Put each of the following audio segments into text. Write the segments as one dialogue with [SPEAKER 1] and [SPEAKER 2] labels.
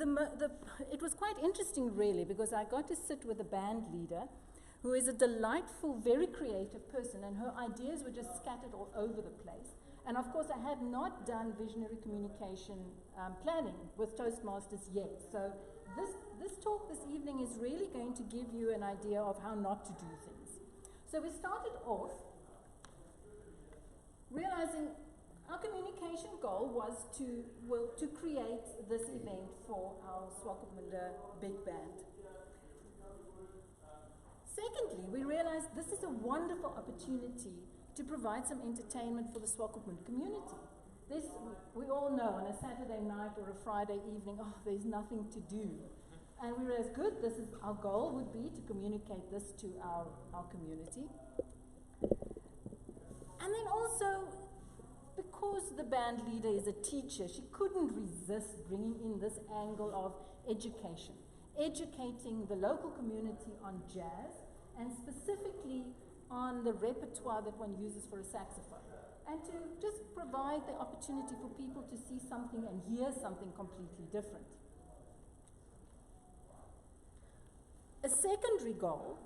[SPEAKER 1] it was quite interesting, really, because I got to sit with a band leader who is a delightful, very creative person, and her ideas were just scattered all over the place. And of course, I had not done visionary communication planning with Toastmasters yet. So this talk this evening is really going to give you an idea of how not to do things. So we started off realizing our communication goal was to create this event for our Swakop big band. Secondly, we realized this is a wonderful opportunity to provide some entertainment for the Swakop community. We all know on a Saturday night or a Friday evening, there's nothing to do. And we realized, good, our goal would be to communicate this to our community. And then also, because the band leader is a teacher, she couldn't resist bringing in this angle of education, educating the local community on jazz, and specifically on the repertoire that one uses for a saxophone, and to just provide the opportunity for people to see something and hear something completely different. A secondary goal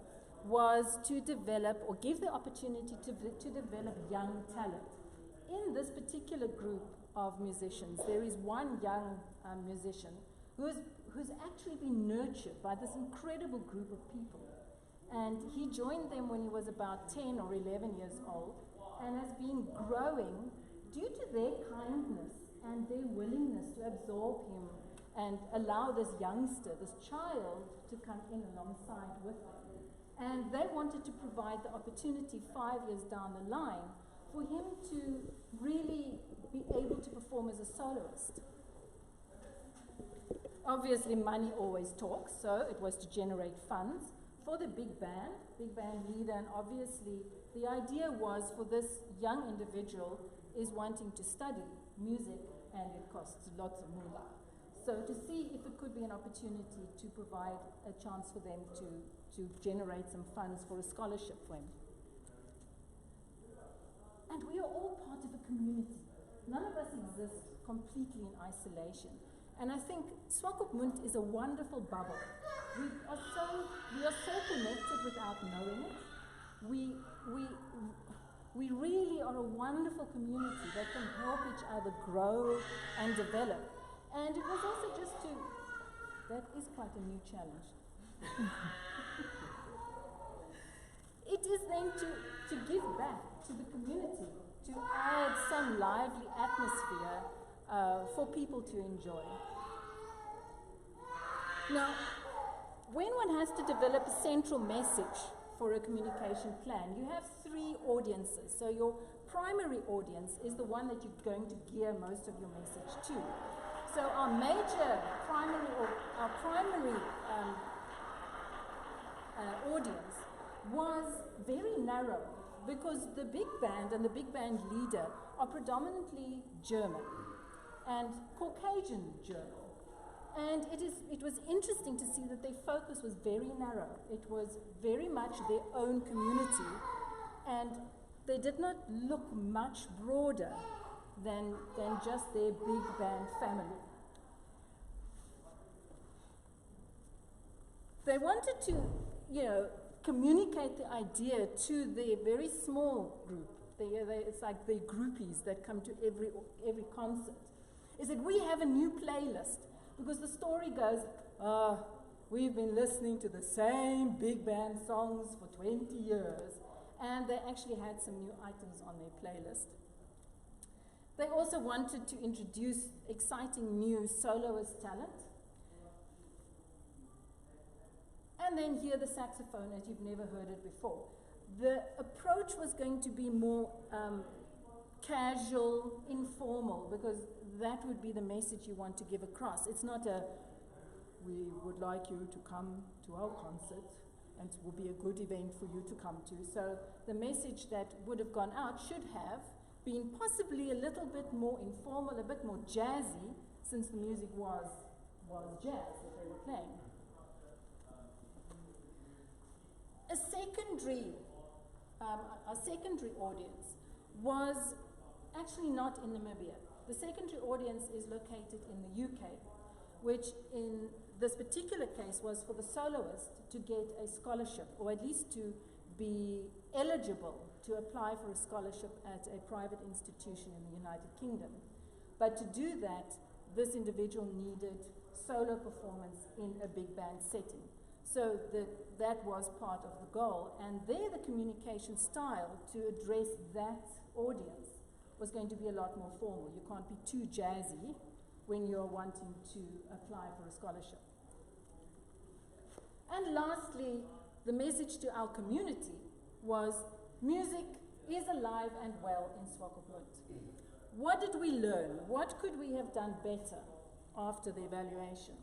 [SPEAKER 1] was to develop or give the opportunity to develop young talent. In this particular group of musicians, there is one young musician who's actually been nurtured by this incredible group of people. And he joined them when he was about 10 or 11 years old, and has been growing due to their kindness and their willingness to absorb him and allow this youngster, this child, to come in alongside with them. And they wanted to provide the opportunity 5 years down the line for him to really be able to perform as a soloist. Obviously, money always talks, so it was to generate funds for the big band leader, and obviously the idea was for this young individual is wanting to study music, and it costs lots of money. So to see if it could be an opportunity to provide a chance for them to generate some funds for a scholarship for him. And we are all part of a community. None of us exist completely in isolation. And I think Swakop is a wonderful bubble. We are so connected without knowing it. We really are a wonderful community that can help each other grow and develop. And it was also just that is quite a new challenge. It is then to give back to the community, to add some lively atmosphere for people to enjoy. Now, when one has to develop a central message for a communication plan, you have 3 audiences. So your primary audience is the one that you're going to gear most of your message to. So our primary audience was very narrow, because the big band and the big band leader are predominantly German and Caucasian German. And it was interesting to see that their focus was very narrow. It was very much their own community, and they did not look much broader than just their big band family. They wanted to, communicate the idea to their very small group. It's like their groupies that come to every concert. Is that we have a new playlist, because the story goes, we've been listening to the same big band songs for 20 years, and they actually had some new items on their playlist. They also wanted to introduce exciting new soloist talent, and then hear the saxophone as you've never heard it before. The approach was going to be more casual, informal, because that would be the message you want to give across. It's not we would like you to come to our concert, and it will be a good event for you to come to. So the message that would have gone out should have been possibly a little bit more informal, a bit more jazzy, since the music was jazz that they were playing. Our secondary audience was actually not in Namibia. The secondary audience is located in the UK, which in this particular case was for the soloist to get a scholarship, or at least to be eligible to apply for a scholarship at a private institution in the United Kingdom. But to do that, this individual needed solo performance in a big band setting. So that was part of the goal. And there the communication style to address that audience was going to be a lot more formal. You can't be too jazzy when you're wanting to apply for a scholarship. And lastly, the message to our community was music is alive and well in Swakop. What did we learn? What could we have done better after the evaluation?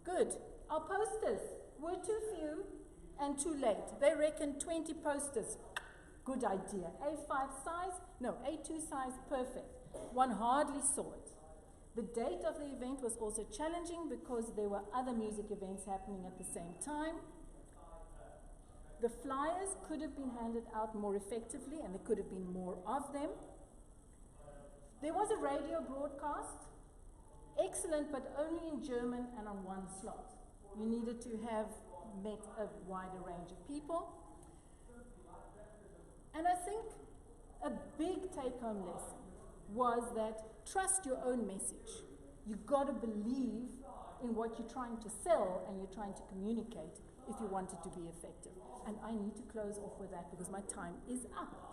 [SPEAKER 1] Good. Our posters were too few and too late. They reckoned 20 posters. Good idea. A5 size? No, A2 size, perfect. One hardly saw it. The date of the event was also challenging because there were other music events happening at the same time. The flyers could have been handed out more effectively, and there could have been more of them. There was a radio broadcast. Excellent, but only in German and on one slot. You needed to have met a wider range of people. And I think a big take-home lesson was that trust your own message. You've got to believe in what you're trying to sell and you're trying to communicate if you want it to be effective. And I need to close off with that because my time is up.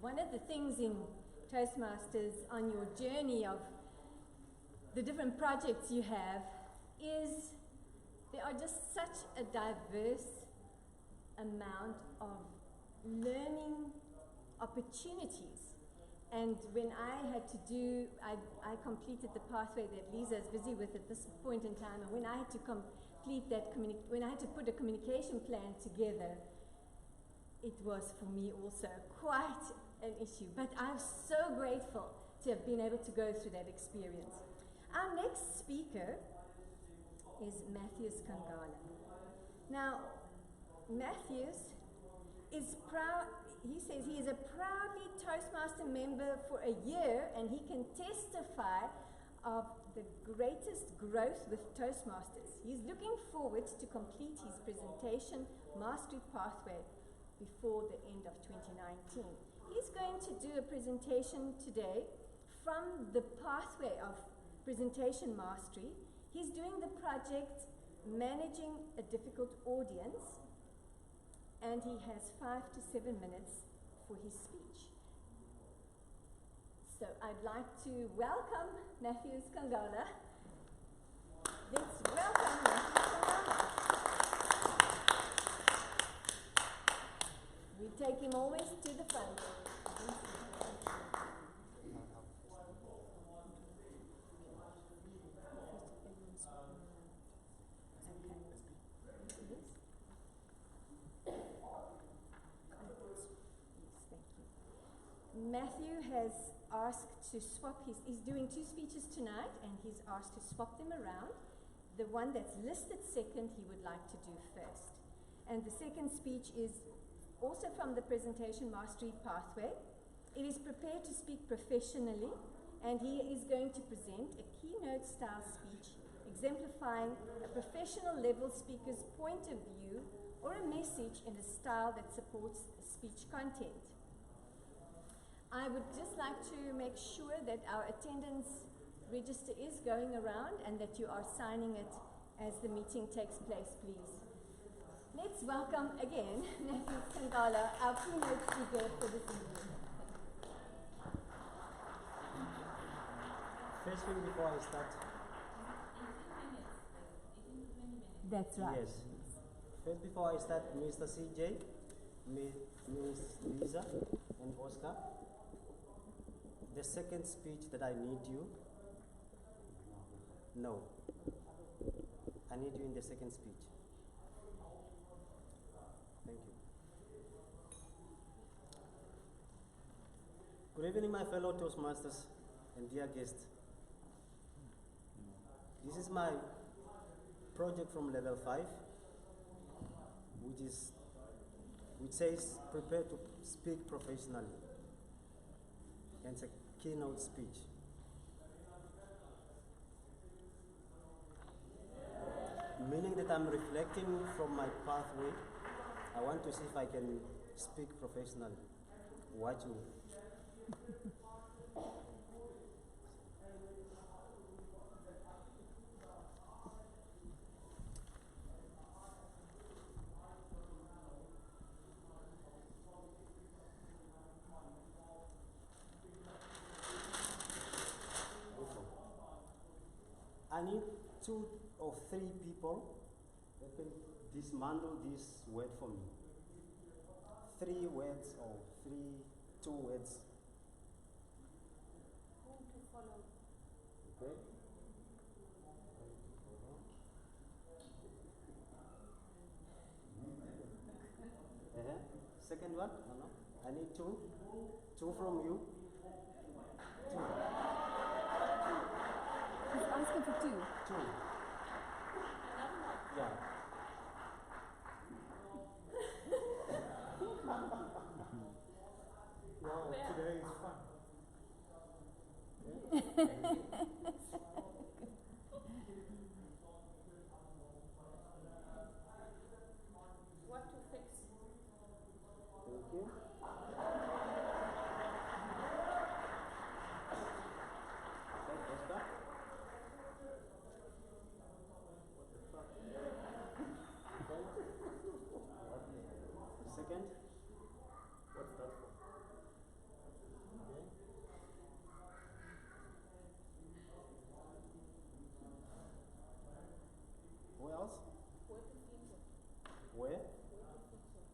[SPEAKER 2] One of the things in Toastmasters on your journey of the different projects you have is there are just such a diverse amount of learning opportunities. And when I had to do, I completed the pathway that Liza is busy with at this point in time, and when I had to complete that, when I had to put a communication plan together, it was for me also quite an issue. But I'm so grateful to have been able to go through that experience. Our next speaker is Matheus Kangala. Now, Matheus is proud, he says he is a proudly Toastmaster member for a year, and he can testify of the greatest growth with Toastmasters. He's looking forward to complete his presentation mastery pathway before the end of 2019. He's going to do a presentation today from the pathway of presentation mastery. He's doing the project Managing a Difficult Audience, and he has 5 to 7 minutes for his speech. So I'd like to welcome Matheus Kangala. Let's welcome Matheus Kangala. We take him always to the front. Matthew has asked to swap he's doing 2 speeches tonight, and he's asked to swap them around. The one that's listed second, he would like to do first. And the second speech is also from the presentation mastery pathway. It is prepared to speak professionally, and he is going to present a keynote style speech exemplifying a professional level speaker's point of view or a message in a style that supports the speech content. I would just like to make sure that our attendance register is going around and that you are signing it as the meeting takes place, please. Let's welcome again Matheus Kangala, our keynote speaker for this evening.
[SPEAKER 3] First thing before I start.
[SPEAKER 1] That's right.
[SPEAKER 3] Yes. First before I start, Mr. CJ, Ms. Liza, and Oscar. The second speech that I need you. No. I need you in the second speech. Good evening, my fellow Toastmasters and dear guests. This is my project from level 5, which says prepare to speak professionally. And it's a keynote speech. Meaning that I'm reflecting from my pathway. I want to see if I can speak professionally. Watch me. I need 2 or 3 people that can dismantle this word for me. 3 words or 2 words.
[SPEAKER 2] Whom to follow?
[SPEAKER 3] Okay. Second one? No. I need 2. 2 from you. 2.
[SPEAKER 1] He's asking for 2.
[SPEAKER 3] 2. Yeah.
[SPEAKER 4] Wow, today is fun.
[SPEAKER 2] What to fix?
[SPEAKER 3] Thank you. Okay, Oscar. Second.
[SPEAKER 4] What's that for? Okay.
[SPEAKER 3] Who else?
[SPEAKER 2] Where to feature?
[SPEAKER 3] Where?
[SPEAKER 2] Where to feature?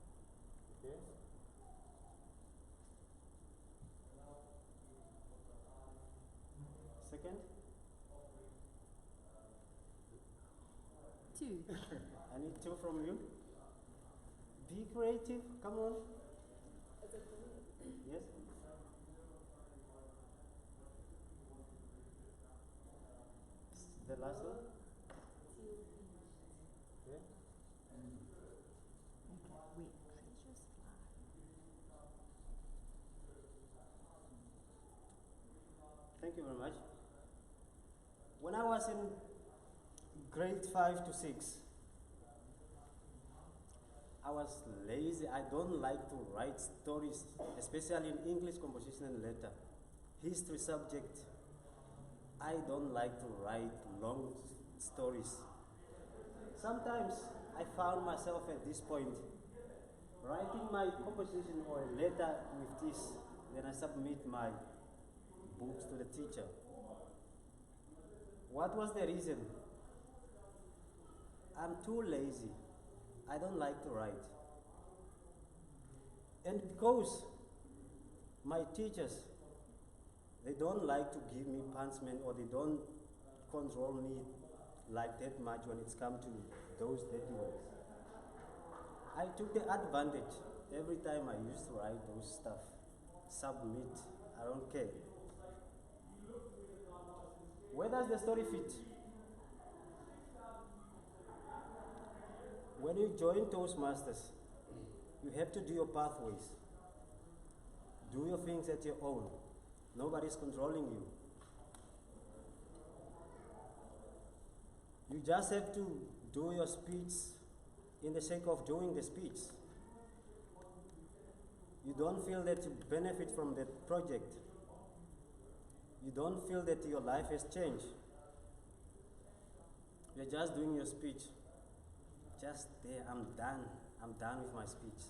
[SPEAKER 4] Okay.
[SPEAKER 3] Second.
[SPEAKER 1] 2.
[SPEAKER 3] I need 2 from you. Be creative. Come on. Yes. The last one. Okay.
[SPEAKER 1] Wait.
[SPEAKER 3] Thank you very much. When I was in grade 5 to 6, I was lazy. I don't like to write stories, especially in English composition and letter. History subject, I don't like to write long stories. Sometimes I found myself at this point writing my composition or a letter with this, then I submit my books to the teacher. What was the reason? I'm too lazy. I don't like to write. And because my teachers, they don't like to give me punishment or they don't control me like that much when it's come to those dirty words. I took the advantage every time I used to write those stuff. Submit, I don't care. Where does the story fit? When you join Toastmasters, you have to do your pathways. Do your things at your own. Nobody's controlling you. You just have to do your speech in the sake of doing the speech. You don't feel that you benefit from that project. You don't feel that your life has changed. You're just doing your speech. Just there, I'm done. I'm done with my speech.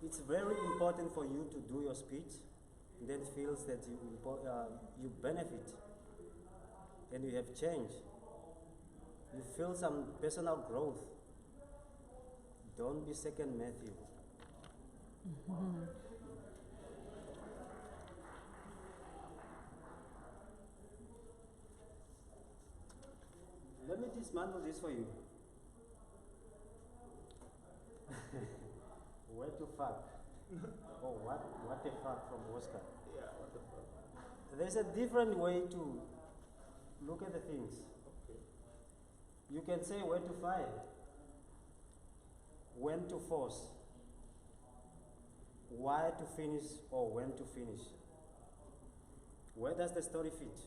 [SPEAKER 3] It's very important for you to do your speech and then feels that you benefit and you have change. You feel some personal growth. Don't be second Matthew. Let me dismantle this for you. Where to fuck? Oh, what a fuck from Oscar.
[SPEAKER 4] Yeah, what the fuck?
[SPEAKER 3] There's a different way to look at the things.
[SPEAKER 4] Okay.
[SPEAKER 3] You can say where to fire, when to force, why to finish or when to finish. Where does the story fit?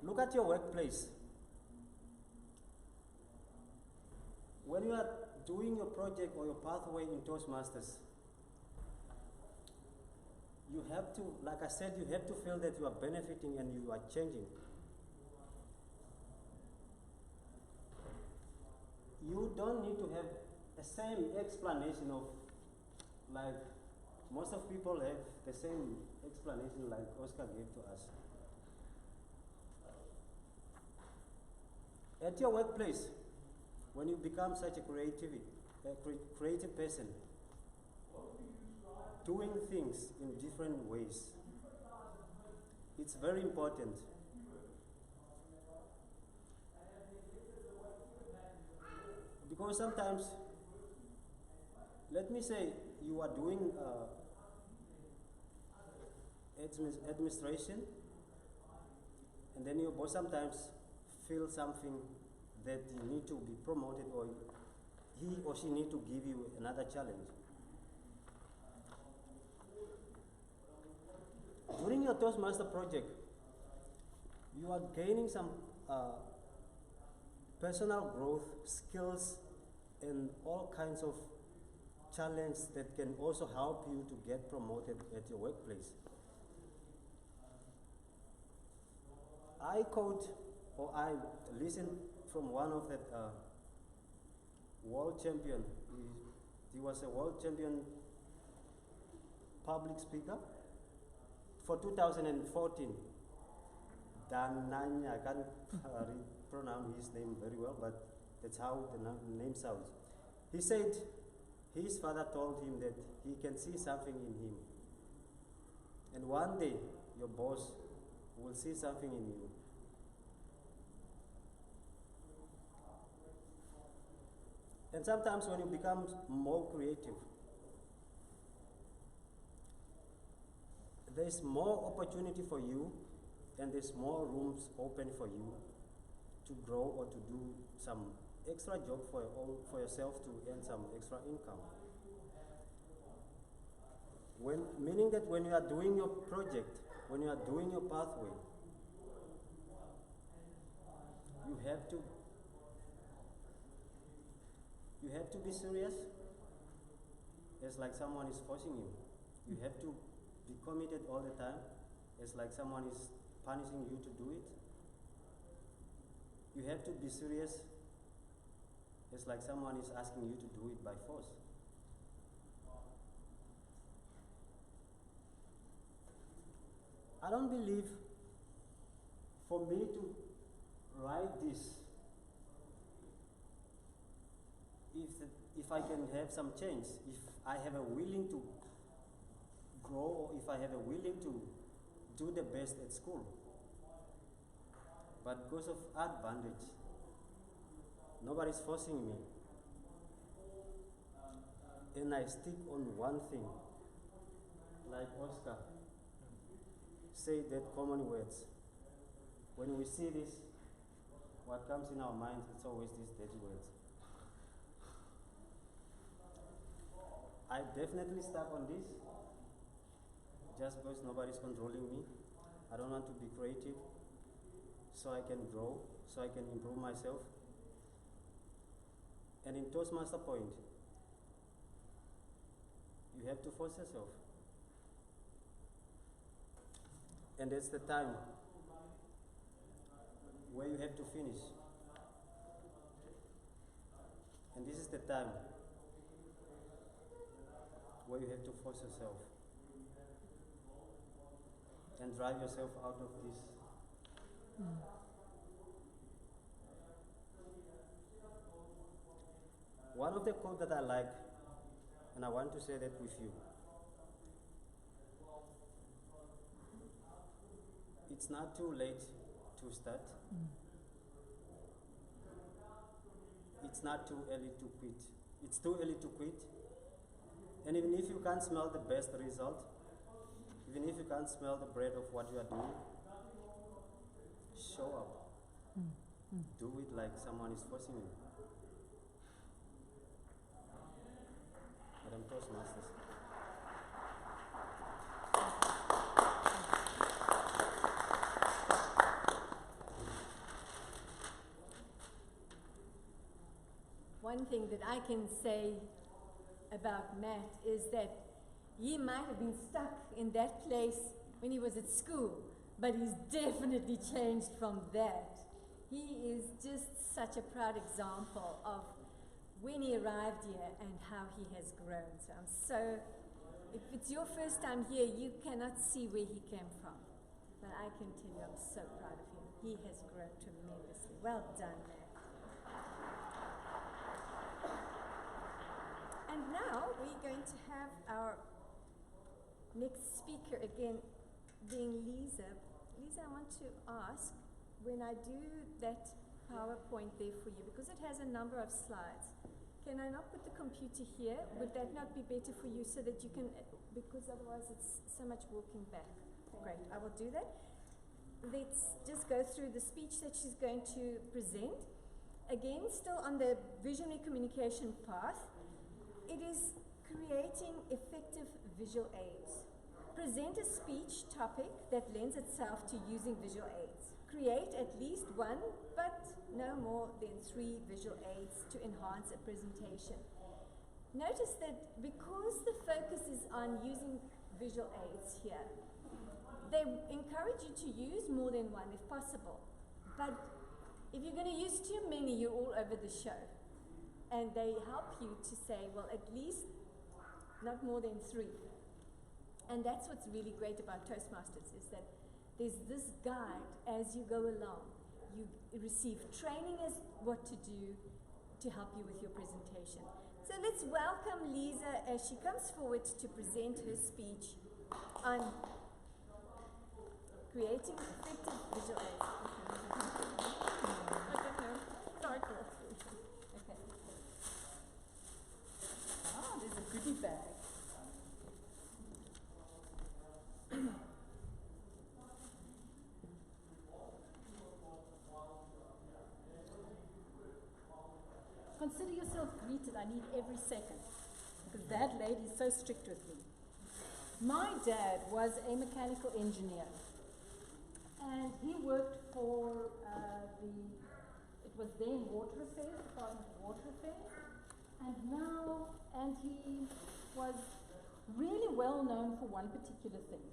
[SPEAKER 3] Look at your workplace. When you are doing your project or your pathway in TOASTMASTERs, you have to, like I said, you have to feel that you are benefiting and you are changing. You don't need to have the same explanation of, like, most of people have the same explanation like Oscar gave to us. At your workplace, when you become such a creative person, doing things in different ways, it's very important. Because sometimes, let me say, you are doing administration, and then your boss sometimes feels something that you need to be promoted, or he or she need to give you another challenge. During your TOASTMASTER project, you are gaining some personal growth, skills, and all kinds of challenges that can also help you to get promoted at your workplace. I quote, or I listened from one of the world champion. He was a world champion public speaker for 2014. Dananya, I can't pronounce his name very well, but that's how the name sounds. He said his father told him that he can see something in him. And one day, your boss will see something in you. And sometimes when you become more creative, there's more opportunity for you, and there's more rooms open for you to grow or to do some extra job for yourself to earn some extra income. Meaning that when you are doing your project, when you are doing your pathway, you have to be serious. It's like someone is forcing you. You have to be committed all the time. It's like someone is punishing you to do it. You have to be serious. It's like someone is asking you to do it by force. I don't believe for me to write this, if I can have some change, if I have a willing to grow, or if I have a willing to do the best at school. But because of advantage, nobody's forcing me. And I stick on one thing, like Oscar say that common words. When we see this, what comes in our minds, it's always these dirty words. I definitely stuck on this, just because nobody's controlling me. I don't want to be creative, so I can grow, so I can improve myself. And in TOASTMASTER point, you have to force yourself. And that's the time where you have to finish. And this is the time where you have to force yourself and drive yourself out of this. One of the quotes that I like, and I want to say that with you. It's not too late to start. It's not too early to quit. It's too early to quit. And even if you can't smell the best result, even if you can't smell the bread of what you are doing, show up. Do it like someone is forcing you. Madam Toastmasters.
[SPEAKER 2] One thing that I can say about Matt is that he might have been stuck in that place when he was at school, but he's definitely changed from that. He is just such a proud example of when he arrived here and how he has grown. So if it's your first time here, you cannot see where he came from. But I can tell you, I'm so proud of him. He has grown tremendously. Well done, Matt. And now we're going to have our next speaker again being Liza. Liza, I want to ask, when I do that PowerPoint there for you, because it has a number of slides, can I not put the computer here? Would that not be better for you so that you can, because otherwise it's so much walking back. Great, I will do that. Let's just go through the speech that she's going to present. Again, still on the visionary communication path, it is creating effective visual aids. Present a speech topic that lends itself to using visual aids. Create at least one, but no more than 3 visual aids to enhance a presentation. Notice that because the focus is on using visual aids here, they encourage you to use more than one if possible. But if you're going to use too many, you're all over the show. And they help you to say, well, at least not more than 3. And that's what's really great about Toastmasters, is that there's this guide as you go along. You receive training as what to do to help you with your presentation. So let's welcome Liza as she comes forward to present her speech on creating effective visual aids.
[SPEAKER 1] There's a goodie bag. Consider yourself greeted. I need every second, because that lady is so strict with me. My dad was a mechanical engineer, and he worked for it was then Water Affairs, Department of Water Affairs, and he was really well known for one particular thing.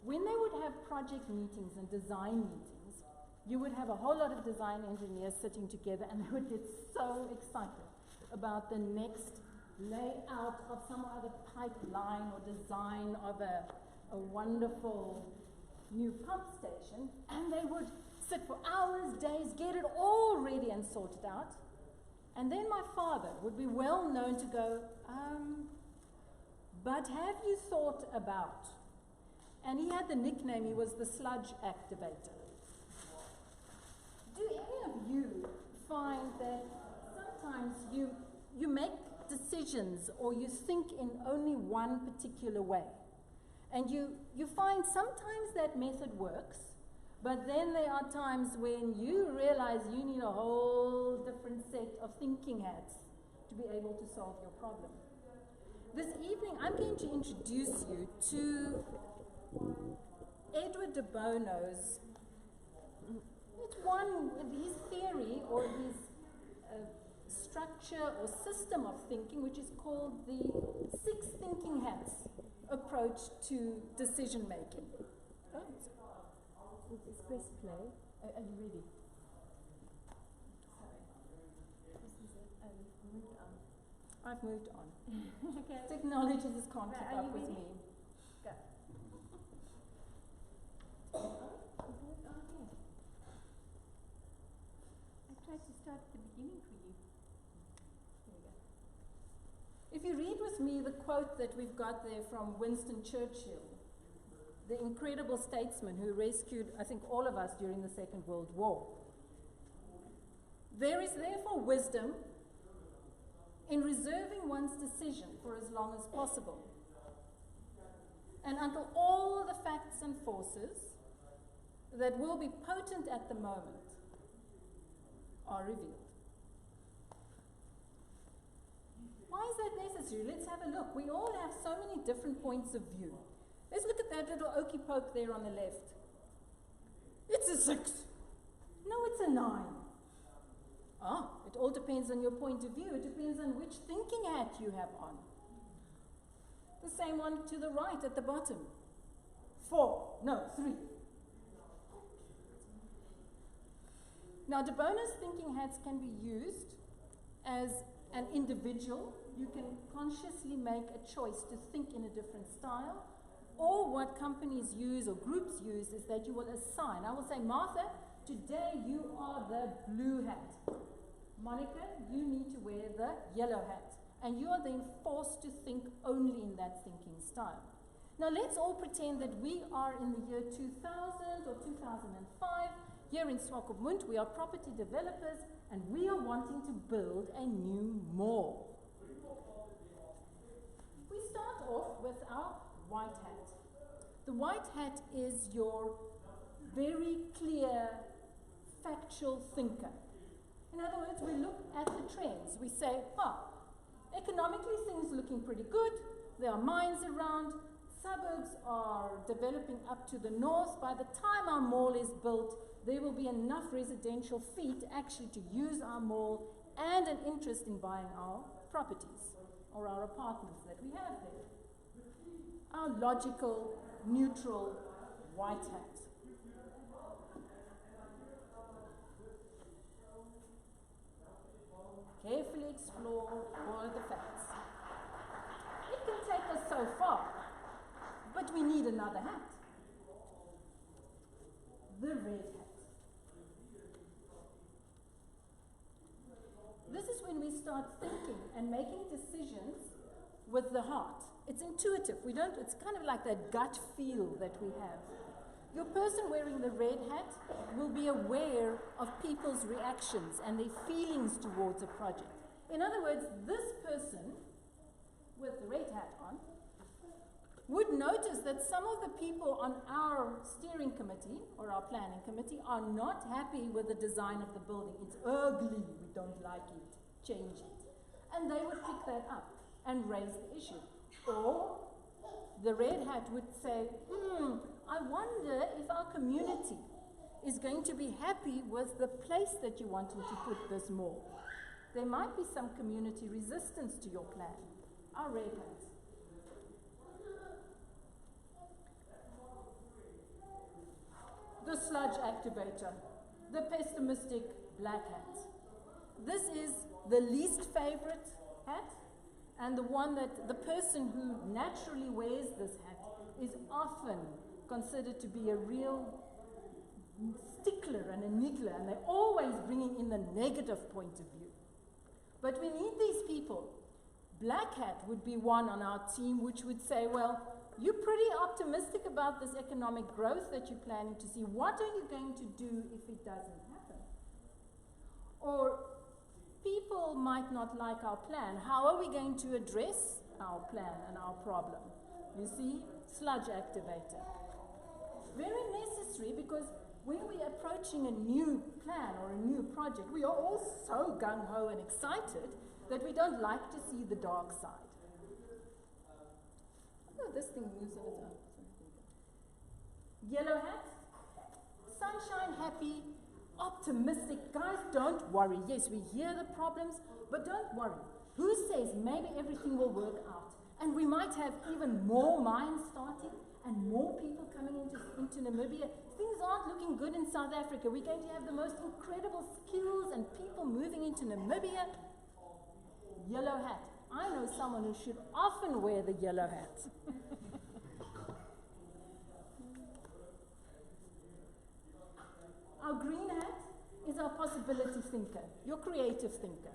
[SPEAKER 1] When they would have project meetings and design meetings, you would have a whole lot of design engineers sitting together, and they would get so excited about the next layout of some other pipeline or design of a wonderful new pump station, and they would sit for hours, days, get it all ready and sorted out. And then my father would be well known to go, but have you thought about? And he had the nickname, he was the sludge activator. Do any of you find that sometimes you make decisions or you think in only one particular way? And you find sometimes that method works, but then there are times when you realize you need a whole different set of thinking hats to be able to solve your problem. This evening, I'm going to introduce you to Edward de Bono's, his theory or his structure or system of thinking, which is called the 6 thinking hats approach to decision making. Oh, it's press play. Are you ready? Sorry. Moved on. I've moved on. Okay. Technology just can't keep up with me. Go.
[SPEAKER 2] I tried to start at the beginning for you.
[SPEAKER 1] Here we go. If you read with me the quote that we've got there from Winston Churchill, the incredible statesman who rescued, I think, all of us during the Second World War. There is therefore wisdom in reserving one's decision for as long as possible, and until all the facts and forces that will be potent at the moment are revealed. Why is that necessary? Let's have a look. We all have so many different points of view. Let's look at that little okey poke there on the left. It's a 6. No, it's a 9. Ah, it all depends on your point of view. It depends on which thinking hat you have on. The same one to the right at the bottom. 4. No, 3. Now, de Bono's thinking hats can be used as an individual. You can consciously make a choice to think in a different style. Or what companies use or groups use is that you will assign. I will say, Martha, today you are the blue hat. Monika, you need to wear the yellow hat. And you are then forced to think only in that thinking style. Now let's all pretend that we are in the year 2000 or 2005. Here in Swakop, we are property developers and we are wanting to build a new mall. We start off with our white hat. The white hat is your very clear, factual thinker. In other words, we look at the trends. We say, economically things looking pretty good. There are mines around. Suburbs are developing up to the north. By the time our mall is built, there will be enough residential feet actually to use our mall and an interest in buying our properties or our apartments that we have there. Our logical, neutral white hat. Carefully explore all of the facts. It can take us so far, but we need another hat. The red hat. This is when we start thinking and making decisions with the heart. It's intuitive. It's kind of like that gut feel that we have. Your person wearing the red hat will be aware of people's reactions and their feelings towards a project. In other words, this person with the red hat on would notice that some of the people on our steering committee or our planning committee are not happy with the design of the building. It's ugly, we don't like it, change it. And they would pick that up and raise the issue. Or the red hat would say, I wonder if our community is going to be happy with the place that you're wanting to put this mall. There might be some community resistance to your plan. Our red hat. The sludge activator, the pessimistic black hat. This is the least favorite hat, and the one that the person who naturally wears this hat is often considered to be a real stickler and a niggler, and they're always bringing in the negative point of view. But we need these people. Black hat would be one on our team which would say, well, you're pretty optimistic about this economic growth that you're planning to see. What are you going to do if it doesn't happen? Or people might not like our plan. How are we going to address our plan and our problem? You see, sludge activator. Very necessary because when we're approaching a new plan or a new project, we are all so gung-ho and excited that we don't like to see the dark side. Oh, this thing moves on its own. Yellow hat, sunshine happy, optimistic. Guys, don't worry. Yes, we hear the problems, but don't worry. Who says maybe everything will work out? And we might have even more mines starting and more people coming into Namibia. Things aren't looking good in South Africa. We're going to have the most incredible skills and people moving into Namibia. Yellow hat. I know someone who should often wear the yellow hat. Our green hat is our possibility thinker, your creative thinker.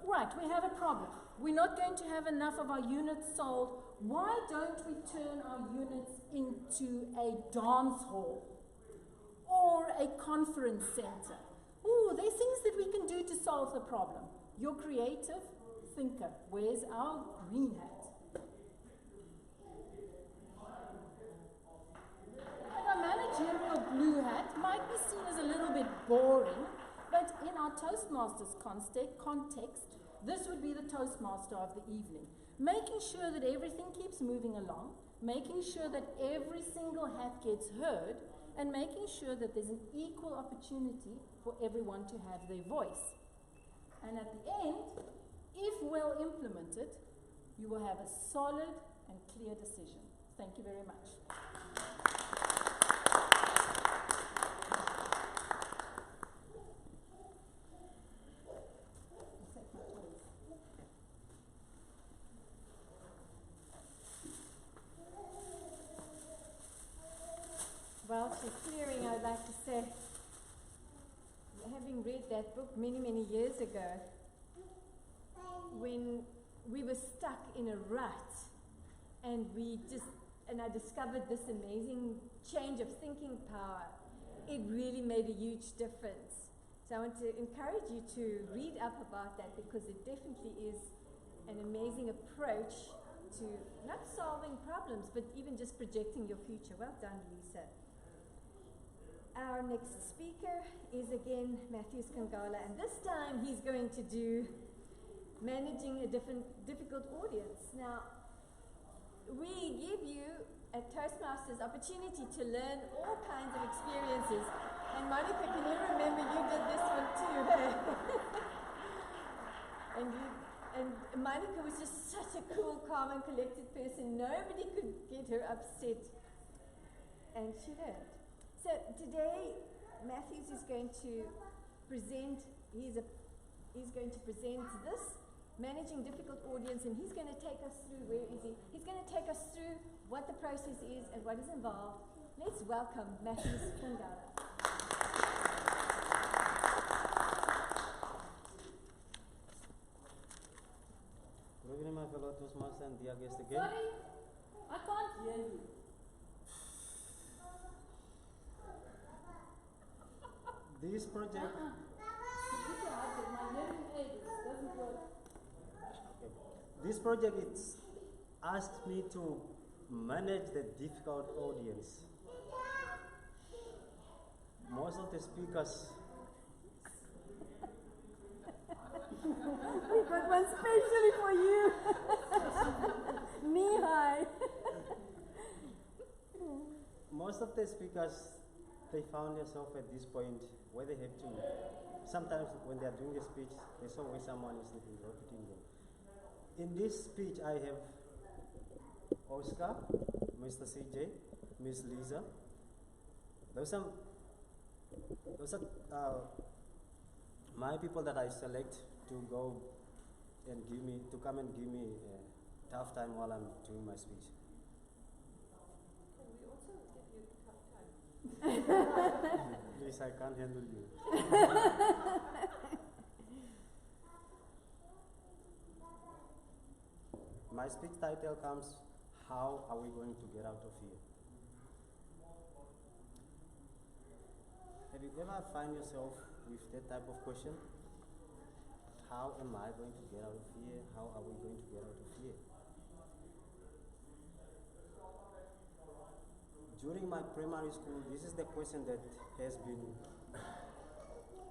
[SPEAKER 1] Right, we have a problem. We're not going to have enough of our units sold. Why don't we turn our units into a dance hall or a conference center? Ooh, there's things that we can do to solve the problem. Your creative thinker wears our green hat. And our managerial blue hat might be seen as a little bit boring, but in our Toastmasters context, this would be the Toastmaster of the evening, making sure that everything keeps moving along, making sure that every single hat gets heard, and making sure that there's an equal opportunity for everyone to have their voice. And at the end, if well implemented, you will have a solid and clear decision. Thank you very much.
[SPEAKER 2] While she's clearing, I'd like to say, having read that book many, many years ago, when we were stuck in a rut and I discovered this amazing change of thinking power, it really made a huge difference. So I want to encourage you to read up about that, because it definitely is an amazing approach to not solving problems, but even just projecting your future. Well done, Lisa. Our next speaker is again Matheus Kangala, and this time he's going to do managing a difficult audience. Now, we give you at Toastmasters opportunity to learn all kinds of experiences. And Monika, can you remember you did this one too? and Monika was just such a cool, calm and collected person. Nobody could get her upset. And she learned. So today, Matheus is going to present, he's going to present this, Managing Difficult Audience, and he's going to take us through, where is he? He's going to take us through what the process is and what is involved. Let's welcome Matheus Kangala.
[SPEAKER 3] Good evening, my fellow Toastmasters and dear guests again.
[SPEAKER 1] Sorry, I can't hear you.
[SPEAKER 3] This project.
[SPEAKER 1] My hearing aid doesn't work.
[SPEAKER 3] Okay. This project asked me to manage the difficult audience. Most of the speakers.
[SPEAKER 2] We got one specially for you. Knee high.
[SPEAKER 3] Most of the speakers, they found themselves at this point where they have to, sometimes when they are doing a speech, they saw where someone is repeating them. In this speech, I have Oscar, Mr. CJ, Miss Liza. Those are my people that I select to go and come and give me a tough time while I'm doing my speech.
[SPEAKER 5] Can we also give you a tough time?
[SPEAKER 3] Please, I can't handle you. My speech title comes, How Are We Going to Get Out of Here? Have you ever find yourself with that type of question? How am I going to get out of here? How are we going to get out of here? During my primary school, this is the question that has been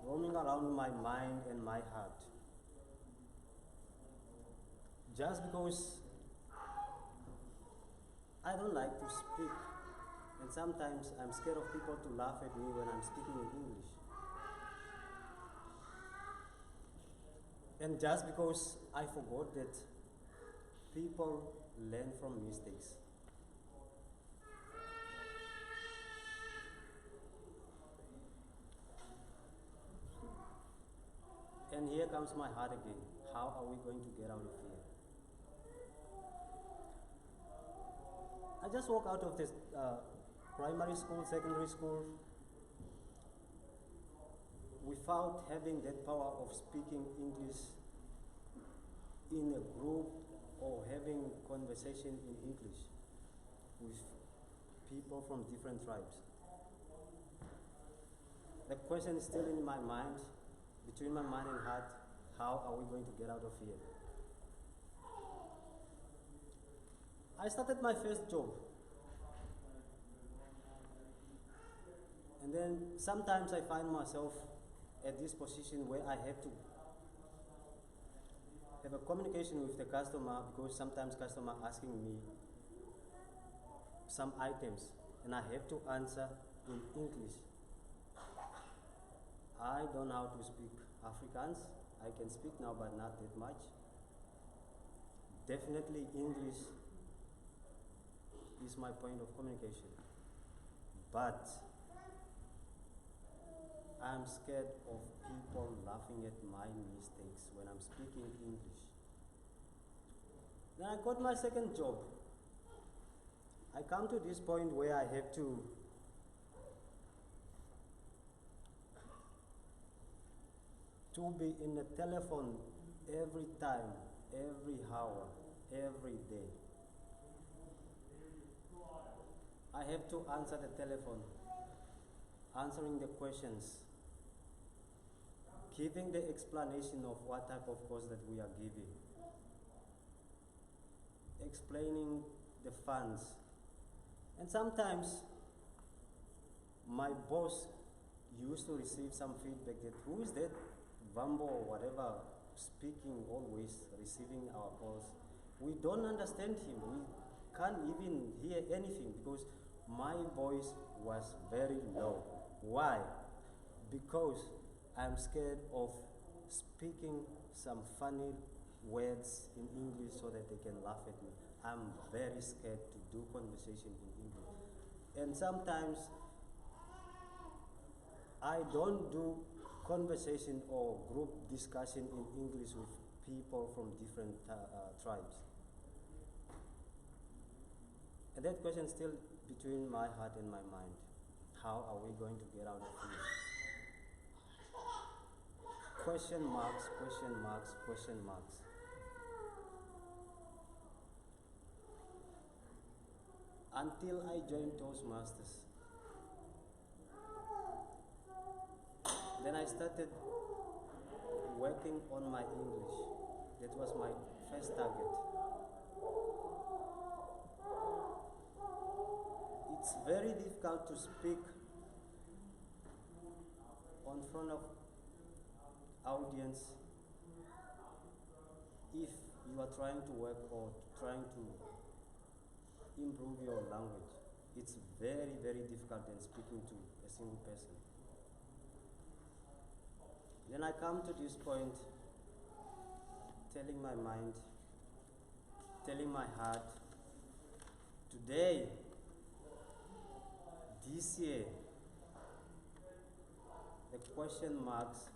[SPEAKER 3] roaming around my mind and my heart. Just because I don't like to speak, and sometimes I'm scared of people to laugh at me when I'm speaking in English. And just because I forgot that people learn from mistakes. And here comes my heart again. How are we going to get out of here? I just walked out of this primary school, secondary school, without having that power of speaking English in a group or having conversation in English with people from different tribes. The question is still in my mind, between my mind and heart, How are we going to get out of here? I started my first job. And then sometimes I find myself at this position where I have to have a communication with the customer, because sometimes customer asking me some items and I have to answer in English. I don't know how to speak Afrikaans. I can speak now, but not that much. Definitely English is my point of communication. But I'm scared of people laughing at my mistakes when I'm speaking English. Then I got my second job. I come to this point where I have to be in the telephone every time, every hour, every day. I have to answer the telephone, answering the questions, giving the explanation of what type of course that we are giving, explaining the funds. And sometimes my boss used to receive some feedback that who is that Vambo or whatever speaking always, receiving our calls. We don't understand him. We can't even hear anything because my voice was very low. Why? Because I'm scared of speaking some funny words in English so that they can laugh at me. I'm very scared to do conversation in English. And sometimes I don't do conversation or group discussion in English with people from different tribes. And that question is still between my heart and my mind. How are we going to get out of here? Question marks, question marks, question marks. Until I joined TOASTMASTERs. Then I started working on my English. That was my first target. It's very difficult to speak in front of audience if you are trying to work or trying to improve your language. It's very, very difficult than speaking to a single person. Then I come to this point, telling my mind, telling my heart, today, this year, the question marks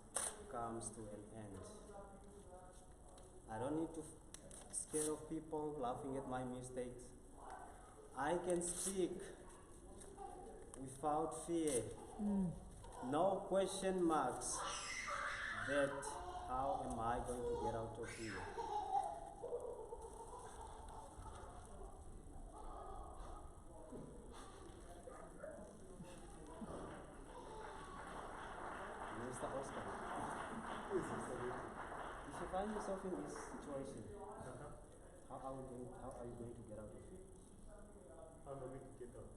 [SPEAKER 3] comes to an end. I don't need to scare of people laughing at my mistakes. I can speak without fear. No question marks. That how am I going to get out of here? Mr. Oscar, if you find yourself in this situation, how are you going to get out of it?
[SPEAKER 4] How am I going to get out?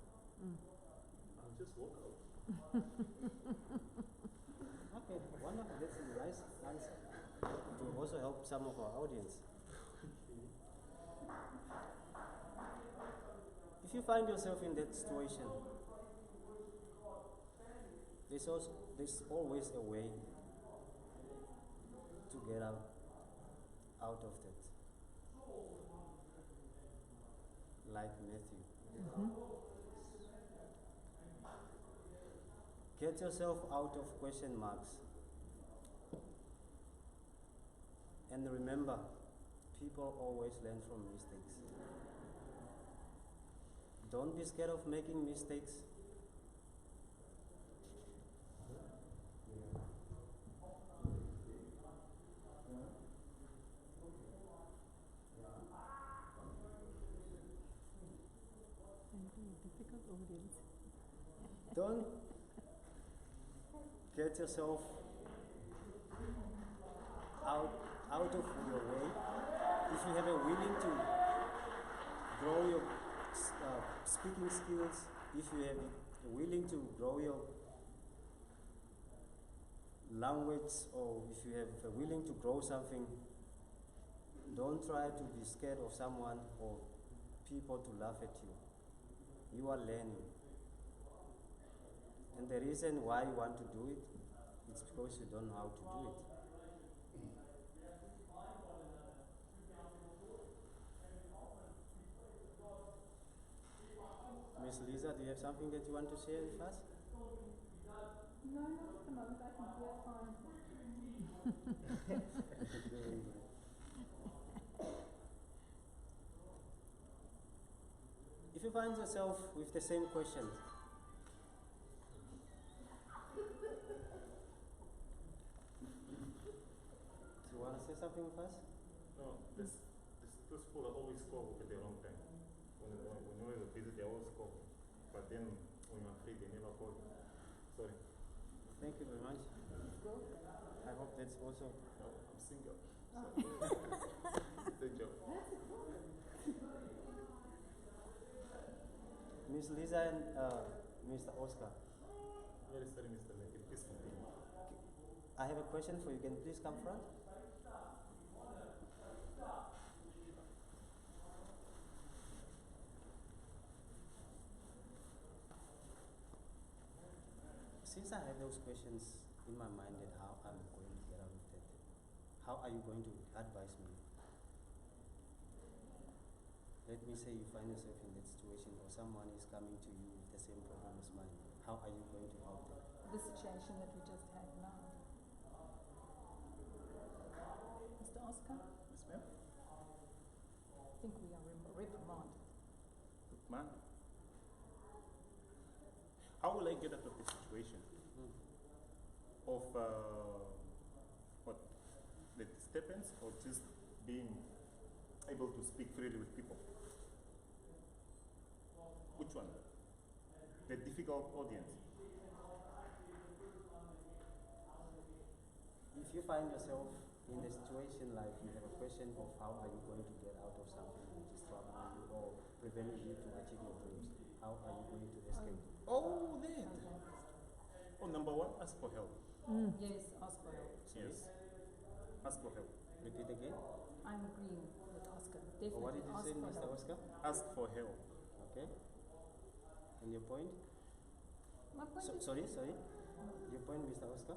[SPEAKER 4] I'll just walk out.
[SPEAKER 3] Okay, wonderful. That's a nice answer. It will also help some of our audience. If you find yourself in that situation, there's always a way to get out of that. Like Matthew. Get yourself out of question marks. And remember, people always learn from mistakes. Don't be scared of making mistakes. Don't get yourself out of your way, if you have a willing to grow your speaking skills, if you have a willing to grow your language, or if you have a willing to grow something, don't try to be scared of someone or people to laugh at you. You are learning. And the reason why you want to do it, it's because you don't know how to do it. Miss Liza, do you have something that you want to share with us?
[SPEAKER 1] No, not at the moment. I can hear fine.
[SPEAKER 3] Very good. If you find yourself with the same questions, do you want to say something with us?
[SPEAKER 4] No, those people always call at the wrong time. When you're busy, they always call. But then when you're free, they never call. Sorry.
[SPEAKER 3] Thank you very much. I hope that's also.
[SPEAKER 4] No, I'm single. So good job.
[SPEAKER 3] Miss Liza and Mr. Oscar,
[SPEAKER 4] Very sorry, Mr. Lake. Please continue.
[SPEAKER 3] I have a question for you. Can you please come front? Since I have those questions in my mind, that how I'm going to get out of that, how are you going to advise me? Let me say you find yourself in that situation, or someone is coming to you with the same problem as mine. How are you going to help them?
[SPEAKER 1] The situation that we just had now. Mr. Oscar,
[SPEAKER 4] Yes, ma'am.
[SPEAKER 1] I think we are reprimanded.
[SPEAKER 4] Man, how will I get out of this situation? Of what? The disturbance, or just being able to speak freely with people? Which one? The difficult audience.
[SPEAKER 3] If you find yourself in a situation like you have a question of how are you going to get out of something which is troubling you or preventing you to achieve your dreams, how are you going to escape?
[SPEAKER 4] Oh, that. Oh, number one, ask for help.
[SPEAKER 1] Yes, ask for help.
[SPEAKER 4] Yes. Ask for help.
[SPEAKER 3] Repeat again.
[SPEAKER 1] I'm agreeing with Oscar.
[SPEAKER 3] Or
[SPEAKER 1] Definitely
[SPEAKER 3] what did you
[SPEAKER 1] ask
[SPEAKER 3] say,
[SPEAKER 1] for
[SPEAKER 3] Mr.
[SPEAKER 1] help.
[SPEAKER 3] Oscar?
[SPEAKER 4] Ask for help.
[SPEAKER 3] Okay. And your point?
[SPEAKER 1] My point is
[SPEAKER 3] Sorry. Your point, Mr. Oscar?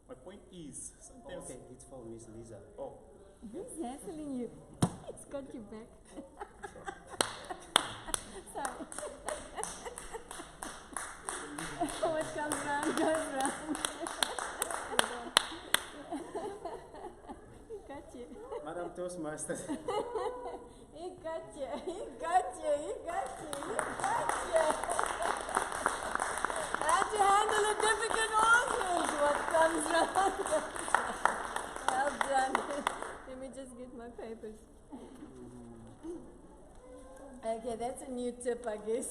[SPEAKER 4] My point is, sometimes.
[SPEAKER 3] Okay, it's for Miss Liza.
[SPEAKER 4] Oh,
[SPEAKER 2] He's hassling you. He's got you back. Sorry. What comes round goes round. He got you.
[SPEAKER 3] Madam Toastmaster.
[SPEAKER 2] He got you. He got you. He got you. He got you. How to handle a difficult audience. What comes round goes round. Well done. Let me just get my papers. Okay, that's a new tip, I guess.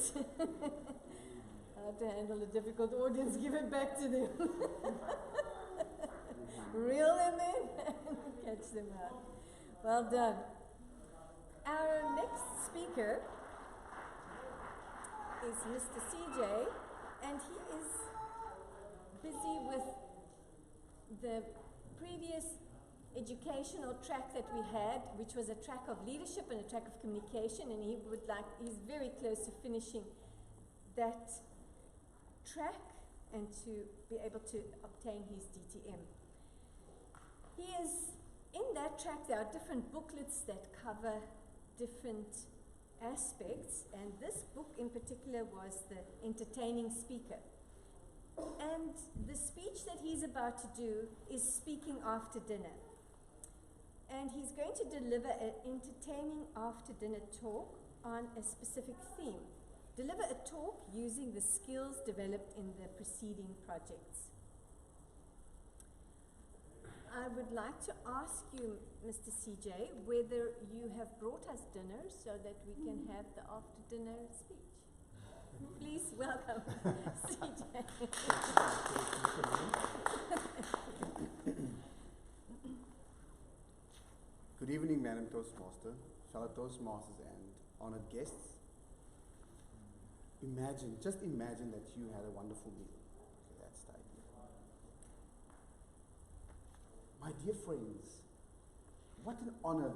[SPEAKER 2] How to handle a difficult audience, give it back to them. Reel them in and catch them out. Well done. Our next speaker is Mr. CJ, and he is busy with the previous educational track that we had, which was a track of leadership and a track of communication, and he's very close to finishing that track and to be able to obtain his DTM. He is, in that track there are different booklets that cover different aspects, and this book in particular was the entertaining speaker. And the speech that he's about to do is speaking after dinner. And he's going to deliver an entertaining after dinner talk on a specific theme. Deliver a talk using the skills developed in the preceding projects. I would like to ask you, Mr. CJ, whether you have brought us dinner so that we can have the after dinner speech. Please welcome CJ.
[SPEAKER 6] Good evening, Madam Toastmaster, fellow Toastmasters and honored guests. Just imagine that you had a wonderful meal. Okay, that's the idea. My dear friends, what an honor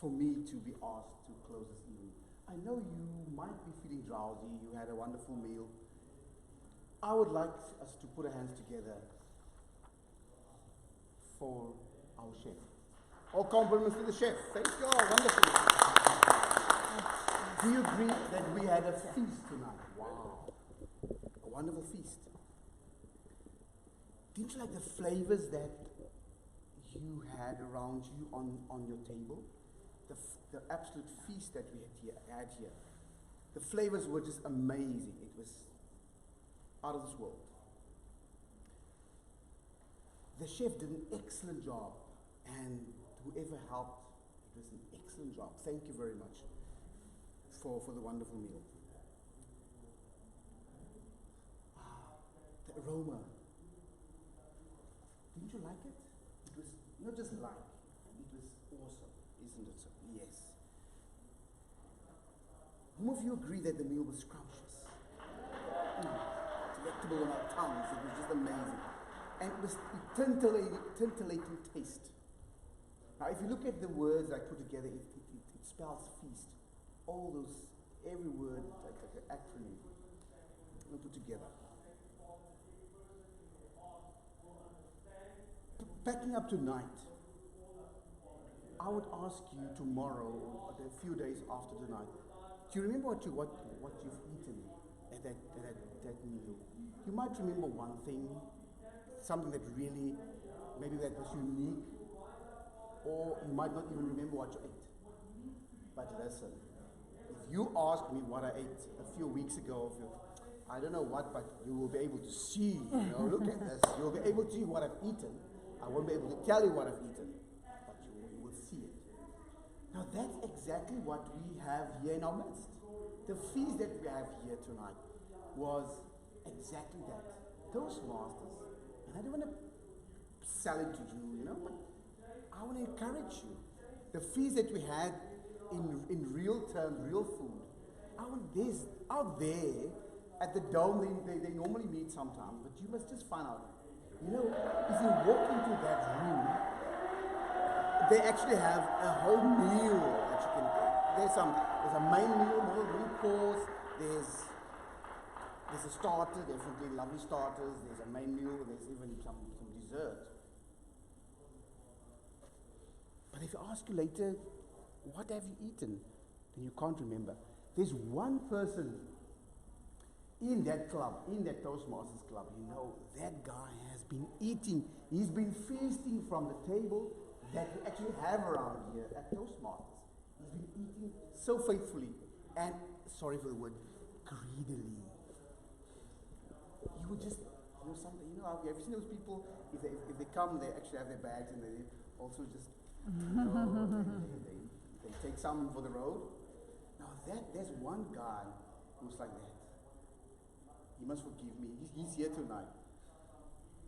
[SPEAKER 6] for me to be asked to close this evening. I know you might be feeling drowsy, you had a wonderful meal. I would like us to put our hands together for our chef. All compliments to the chef. Thank you all, wonderful. Do you agree that we had a feast tonight? Wow, a wonderful feast. Didn't you like the flavors that you had around you on your table? The absolute feast that we had here. The flavors were just amazing. It was out of this world. The chef did an excellent job, and whoever helped, it was an excellent job. Thank you very much for the wonderful meal. The aroma. Didn't you like it? It was not just like, it was awesome, isn't it so? Yes. Whom of you agree that the meal was scrumptious? Delectable on our tongues, it was just amazing. And it was a titillating taste. Now, if you look at the words I put together, it spells feast. All those, every word, like an acronym, put together. Packing up tonight, I would ask you tomorrow, or a few days after tonight, do you remember what you've eaten at that meal? You might remember one thing, something that really, maybe that was unique, or you might not even remember what you ate. But listen, if you ask me what I ate a few weeks ago, I don't know what, but you will be able to see, look at this, you'll be able to see what I've eaten. I won't be able to tell you what I've eaten, but you will see it. Now that's exactly what we have here in our midst. The feast that we have here tonight was exactly that. Toastmasters. And I don't want to sell it to you, but I want to encourage you. The feast that we had in real terms, real food. There's out there at the dome, they normally meet sometimes, but you must just find out. If you walk into that room, they actually have a whole meal that you can take. There's a main meal, main course, there's a starter, definitely lovely starters, there's a main meal, there's even some dessert. But if I ask you later, what have you eaten? Then you can't remember. There's one person in that club, in that Toastmasters club, that guy has been eating, he's been feasting from the table that we actually have around here at Toastmasters. He's been eating so faithfully and, sorry for the word, greedily. You would just, have you ever seen those people, if they come, they actually have their bags and they also just, they take some for the road. Now there's one guy who's like that. He must forgive me. He's here tonight.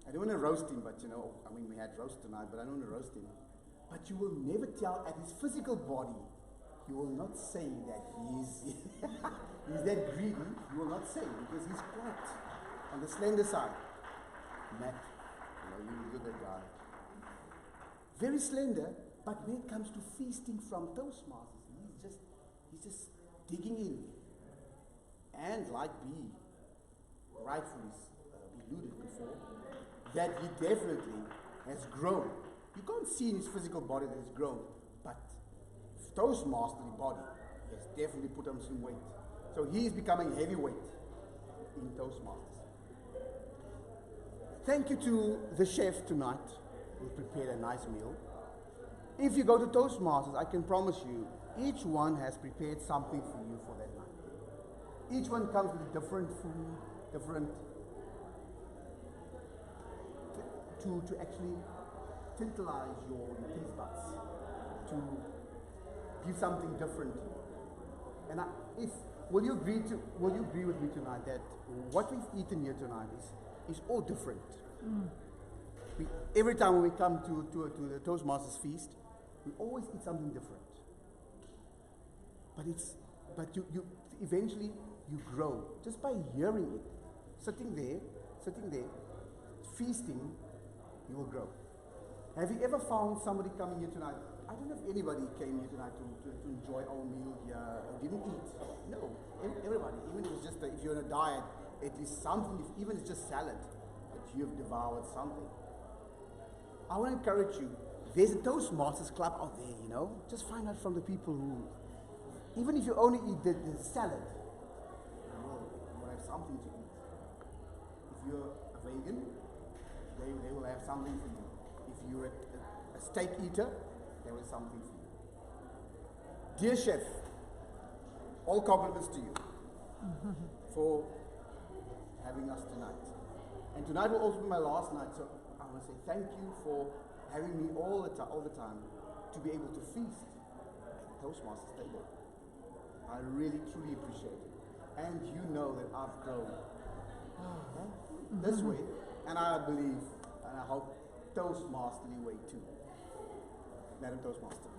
[SPEAKER 6] I don't want to roast him, but we had roast tonight, but I don't want to roast him. But you will never tell at his physical body, you will not say that he's that greedy. You will not say, because he's quite on the slender side. Matt, you're that guy. Very slender, but when it comes to feasting from Toastmasters, he's just digging in. And like B rightfully alluded before, that he definitely has grown. You can't see in his physical body that he's grown, but Toastmasterly body has definitely put on some weight. So he is becoming heavyweight in Toastmasters. Thank you to the chef tonight who prepared a nice meal. If you go to Toastmasters, I can promise you, each one has prepared something for you for that night. Each one comes with different food, different to actually tantalize your taste buds, to give something different. And will you agree with me tonight that what we've eaten here tonight is all different? Every time we come to the Toastmasters feast, We always eat something different. But you eventually you grow just by hearing it. Sitting there, feasting, you will grow. Have you ever found somebody coming here tonight? I don't know if anybody came here tonight to enjoy our meal here, didn't eat. No, everybody. Even if it's just if you're on a diet, at least something, even if it's just salad, that you've devoured something. I want to encourage you. There's a Toastmasters club out there, you know. Just find out from the people who, even if you only eat the salad, you will have something to eat. If you're a vegan, they will have something for you. If you're a steak eater, there is something for you. Dear chef, all compliments to you for having us tonight. And tonight will also be my last night, so I want to say thank you for having me all the time to be able to feast at Toastmasters table. I really, truly appreciate it. And you know that I've grown this way, and I believe, and I hope, Toastmasterly way too. Madam Toastmaster.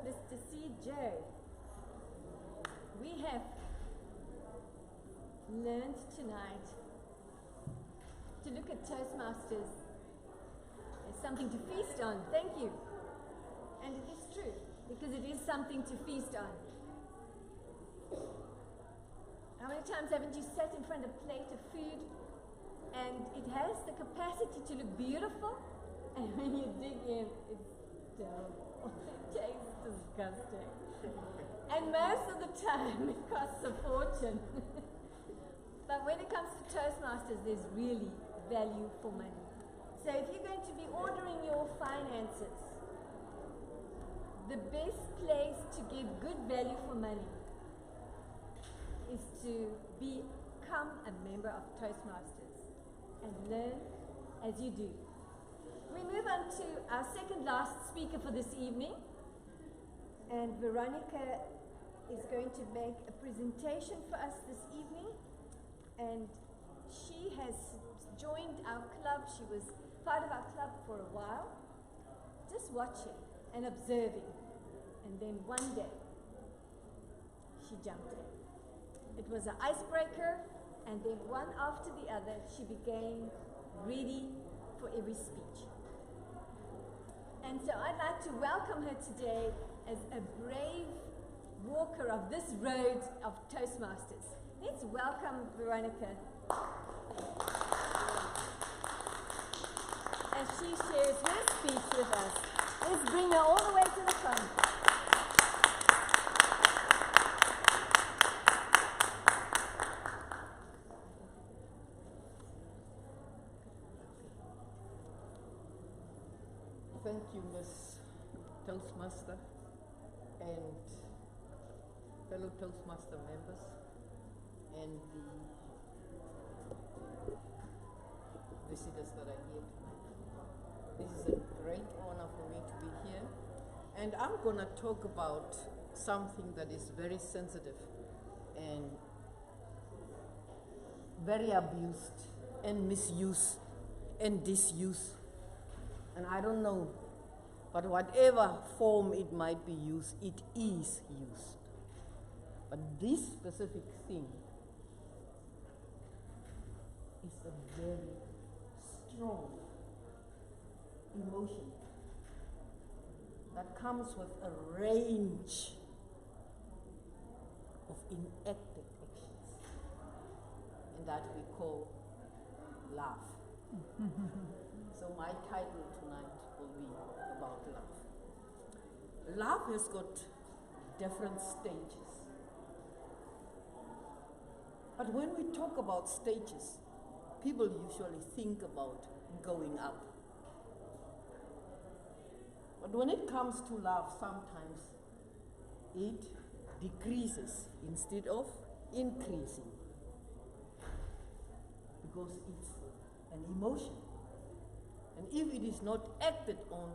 [SPEAKER 2] Mr. C.J., we have learned tonight to look at Toastmasters as something to feast on. Thank you. And it is true, because it is something to feast on. How many times haven't you sat in front of a plate of food and it has the capacity to look beautiful, and when you dig in, it's terrible. It tastes disgusting. And most of the time, it costs a fortune. But when it comes to Toastmasters, there's really value for money. So if you're going to be ordering your finances, the best place to get good value for money is to become a member of Toastmasters and learn as you do. We move on to our second last speaker for this evening, and Veronica is going to make a presentation for us this evening, and she has joined our club. She was part of our club for a while, just watching and observing, and then one day she jumped in. It was an icebreaker, and then one after the other she became ready for every speech. And so I'd like to welcome her today as a brave walker of this road of Toastmasters. Let's welcome Veronica as she shares her speech with us. Let's bring her all the way to the front.
[SPEAKER 7] Thank you, Miss Toastmaster and fellow Toastmaster members and the visitors that are here tonight. This is a great honor for me to be here, and I'm going to talk about something that is very sensitive and very abused and misused and disused. And I don't know, but whatever form it might be used, it is used. But this specific thing is a very strong emotion that comes with a range of enacted actions, and that we call love. So my title tonight will be about love. Love has got different stages. But when we talk about stages, people usually think about going up. But when it comes to love, sometimes it decreases instead of increasing, because it's an emotion. And if it is not acted on,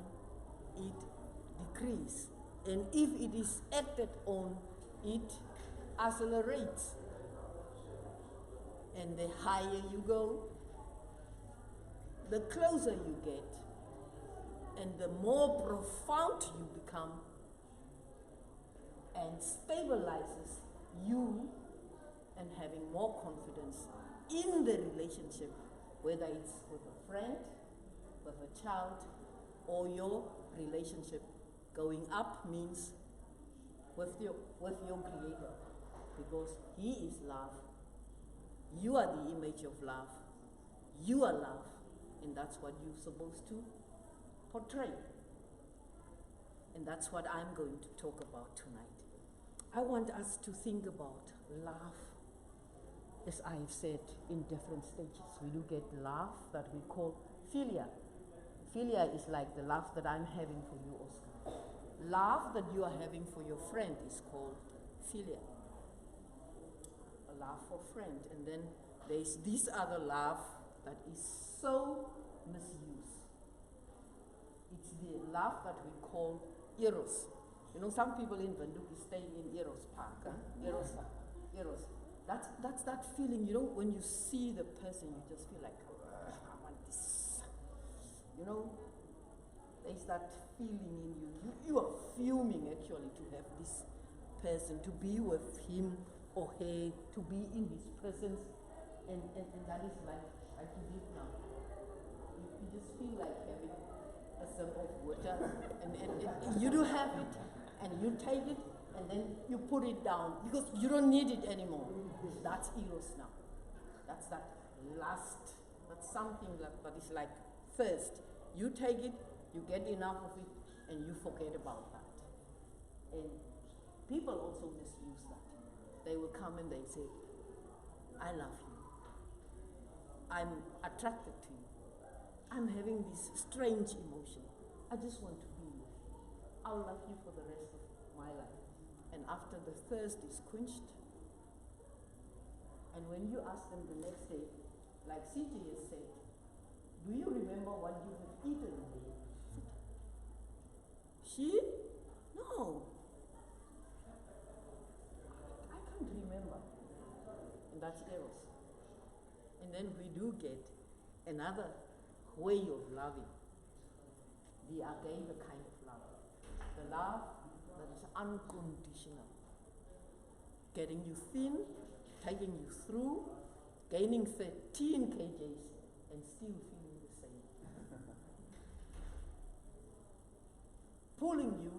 [SPEAKER 7] it decreases. And if it is acted on, it accelerates. And the higher you go, the closer you get, and the more profound you become, and stabilizes you and having more confidence in the relationship, whether it's with a friend, with a child, or your relationship going up means with your Creator, because He is love. You are the image of love. You are love, and that's what you're supposed to portray. And that's what I'm going to talk about tonight. I want us to think about love. As I've said, in different stages. We do get love that we call philia. Philia is like the love that I'm having for you, Oscar. Love that you are having for your friend is called philia. A love for friend. And then there's this other love that is so misused. It's the love that we call eros. You know, some people in Windhoek stay in Eros Park. Eros. That's that feeling, you know, when you see the person, you just feel like, I want this. You know, there's that feeling in you. You are fuming actually to have this person, to be with him or her, to be in his presence. And that is like you did now. You just feel like having a sip of water, and you do have it, and you take it, and then you put it down because you don't need it anymore. That's eros now. That's that last. That's something that is like thirst. You take it, you get enough of it, and you forget about that. And people also misuse that. They will come and they say, I love you. I'm attracted to you. I'm having this strange emotion. I just want to be with you. I'll love you for the rest of my life. And after the thirst is quenched, and when you ask them the next day, like CJ has said, do you remember what you have eaten today? She? No. I can't remember. And that's eros. And then we do get another way of loving. The agape kind of love. The love that is unconditional. Getting you thin, taking you through, gaining 13 kgs, and still feeling the same. Pulling you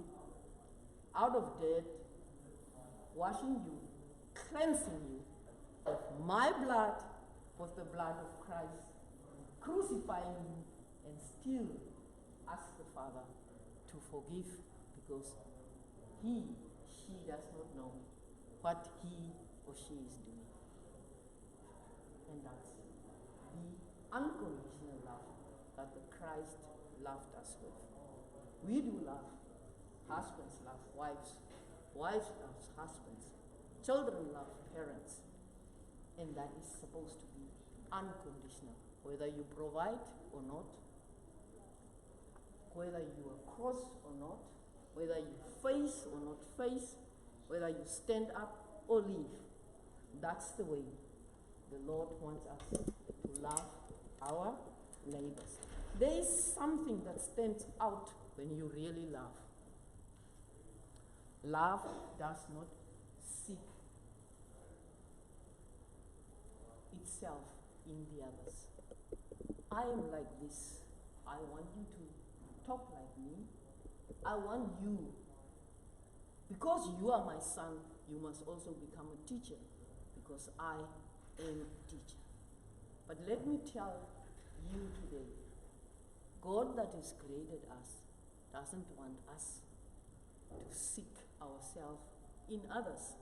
[SPEAKER 7] out of dirt, washing you, cleansing you with my blood, with the blood of Christ, crucifying you, and still ask the Father to forgive, because she does not know what he or she is doing. And that's the unconditional love that the Christ loved us with. We do love. Husbands love wives. Wives love husbands. Children love parents. And that is supposed to be unconditional. Whether you provide or not, whether you are cross or not, whether you face or not face, whether you stand up or leave. That's the way the Lord wants us to love our neighbors. There is something that stands out when you really love. Love does not seek itself in the others. I am like this. I want you to talk like me. I want you, because you are my son, you must also become a teacher, because I am a teacher. But let me tell you today, God that has created us doesn't want us to seek ourselves in others.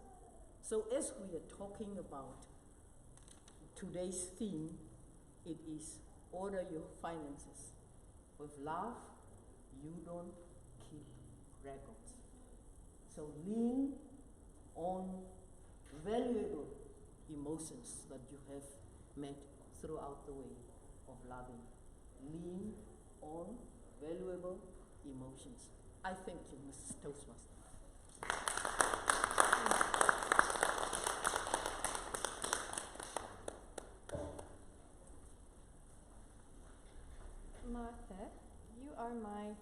[SPEAKER 7] So as we are talking about today's theme, it is order your finances. With love, you don't keep records. So lean on valuable emotions that you have met throughout the way of loving. Lean on valuable emotions. I thank you, Mrs. Toastmaster.
[SPEAKER 2] my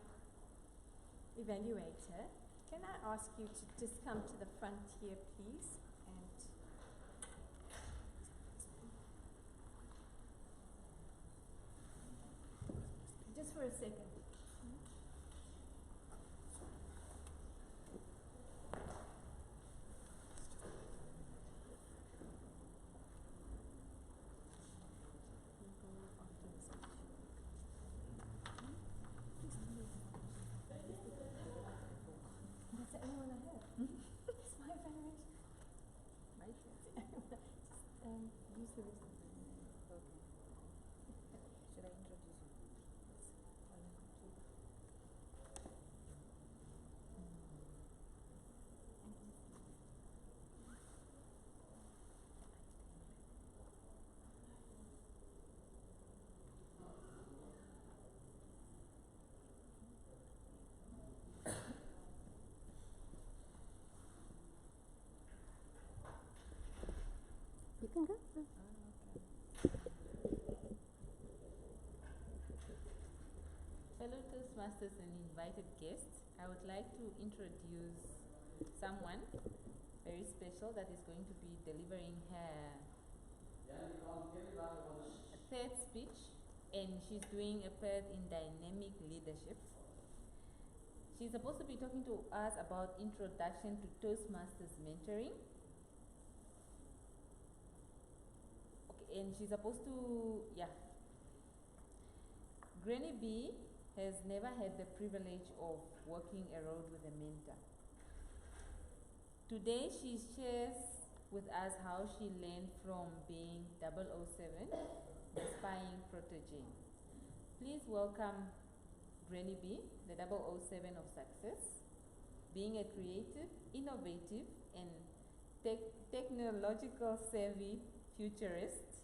[SPEAKER 2] evaluator. Can I ask you to just come to the front here, please? And just for a second. That's the only one I have. It's my evaluation. Use the rest of it.
[SPEAKER 5] Okay. Should I introduce you?
[SPEAKER 2] You can go.
[SPEAKER 8] Fellow Toastmasters and invited guests, I would like to introduce someone very special that is going to be delivering her third speech, and she's doing a third in dynamic leadership. She's supposed to be talking to us about introduction to Toastmasters mentoring. Okay, and she's supposed to, Granny B has never had the privilege of walking a road with a mentor. Today she shares with us how she learned from being 007, the spying protege. Please welcome Granny B, the 007 of success, being a creative, innovative, and technological savvy futurist.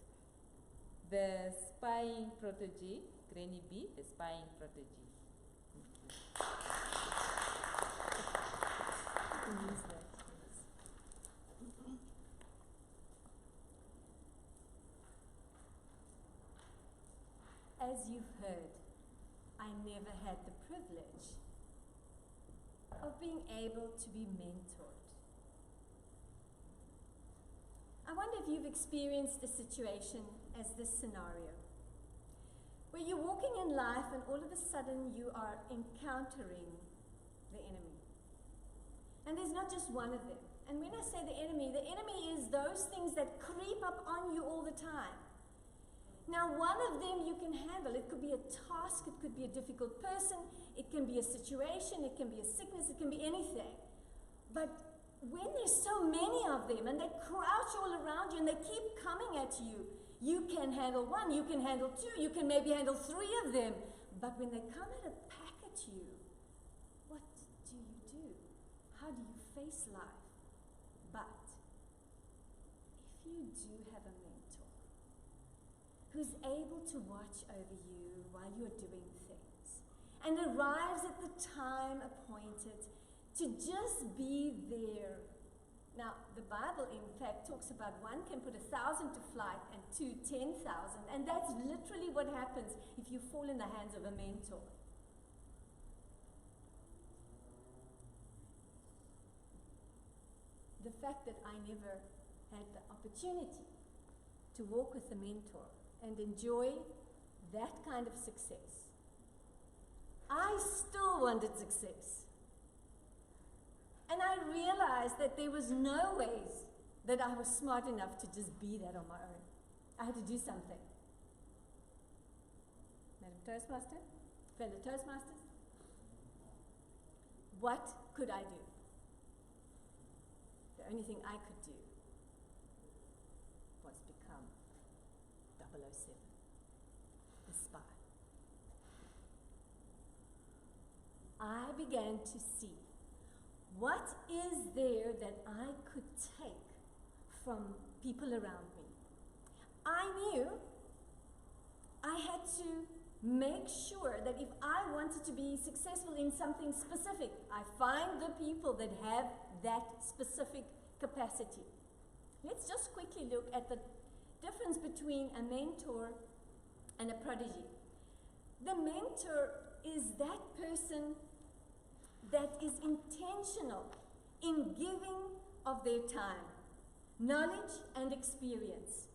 [SPEAKER 8] The spying protege, Granny B, the spying protege.
[SPEAKER 2] You can use that. As you've heard, I never had the privilege of being able to be mentored. I wonder if you've experienced a situation as this scenario, where you're walking in life and all of a sudden you are encountering the enemy. And there's not just one of them. And when I say the enemy is those things that creep up on you all the time. Now, one of them you can handle. It could be a task, it could be a difficult person, it can be a situation, it can be a sickness, it can be anything. But when there's so many of them and they crouch all around you and they keep coming at you, you can handle one, you can handle two, you can maybe handle three of them. But when they come at a pack at you, what do you do? How do you face life? But if you do have a mentor who's able to watch over you while you're doing things and arrives at the time appointed to just be there. Now, the Bible, in fact, talks about one can put 1,000 to flight and two 10,000, and that's literally what happens if you fall in the hands of a mentor. The fact that I never had the opportunity to walk with a mentor and enjoy that kind of success, I still wanted success. And I realized that there was no ways that I was smart enough to just be that on my own. I had to do something. Madam Toastmaster, fellow Toastmasters, what could I do? The only thing I could do was become 007, the spy. I began to see what is there that I could take from people around me. I knew I had to make sure that if I wanted to be successful in something specific, I find the people that have that specific capacity. Let's just quickly look at the difference between a mentor and a protege. The mentor is that person that is intentional in giving of their time, knowledge and experience,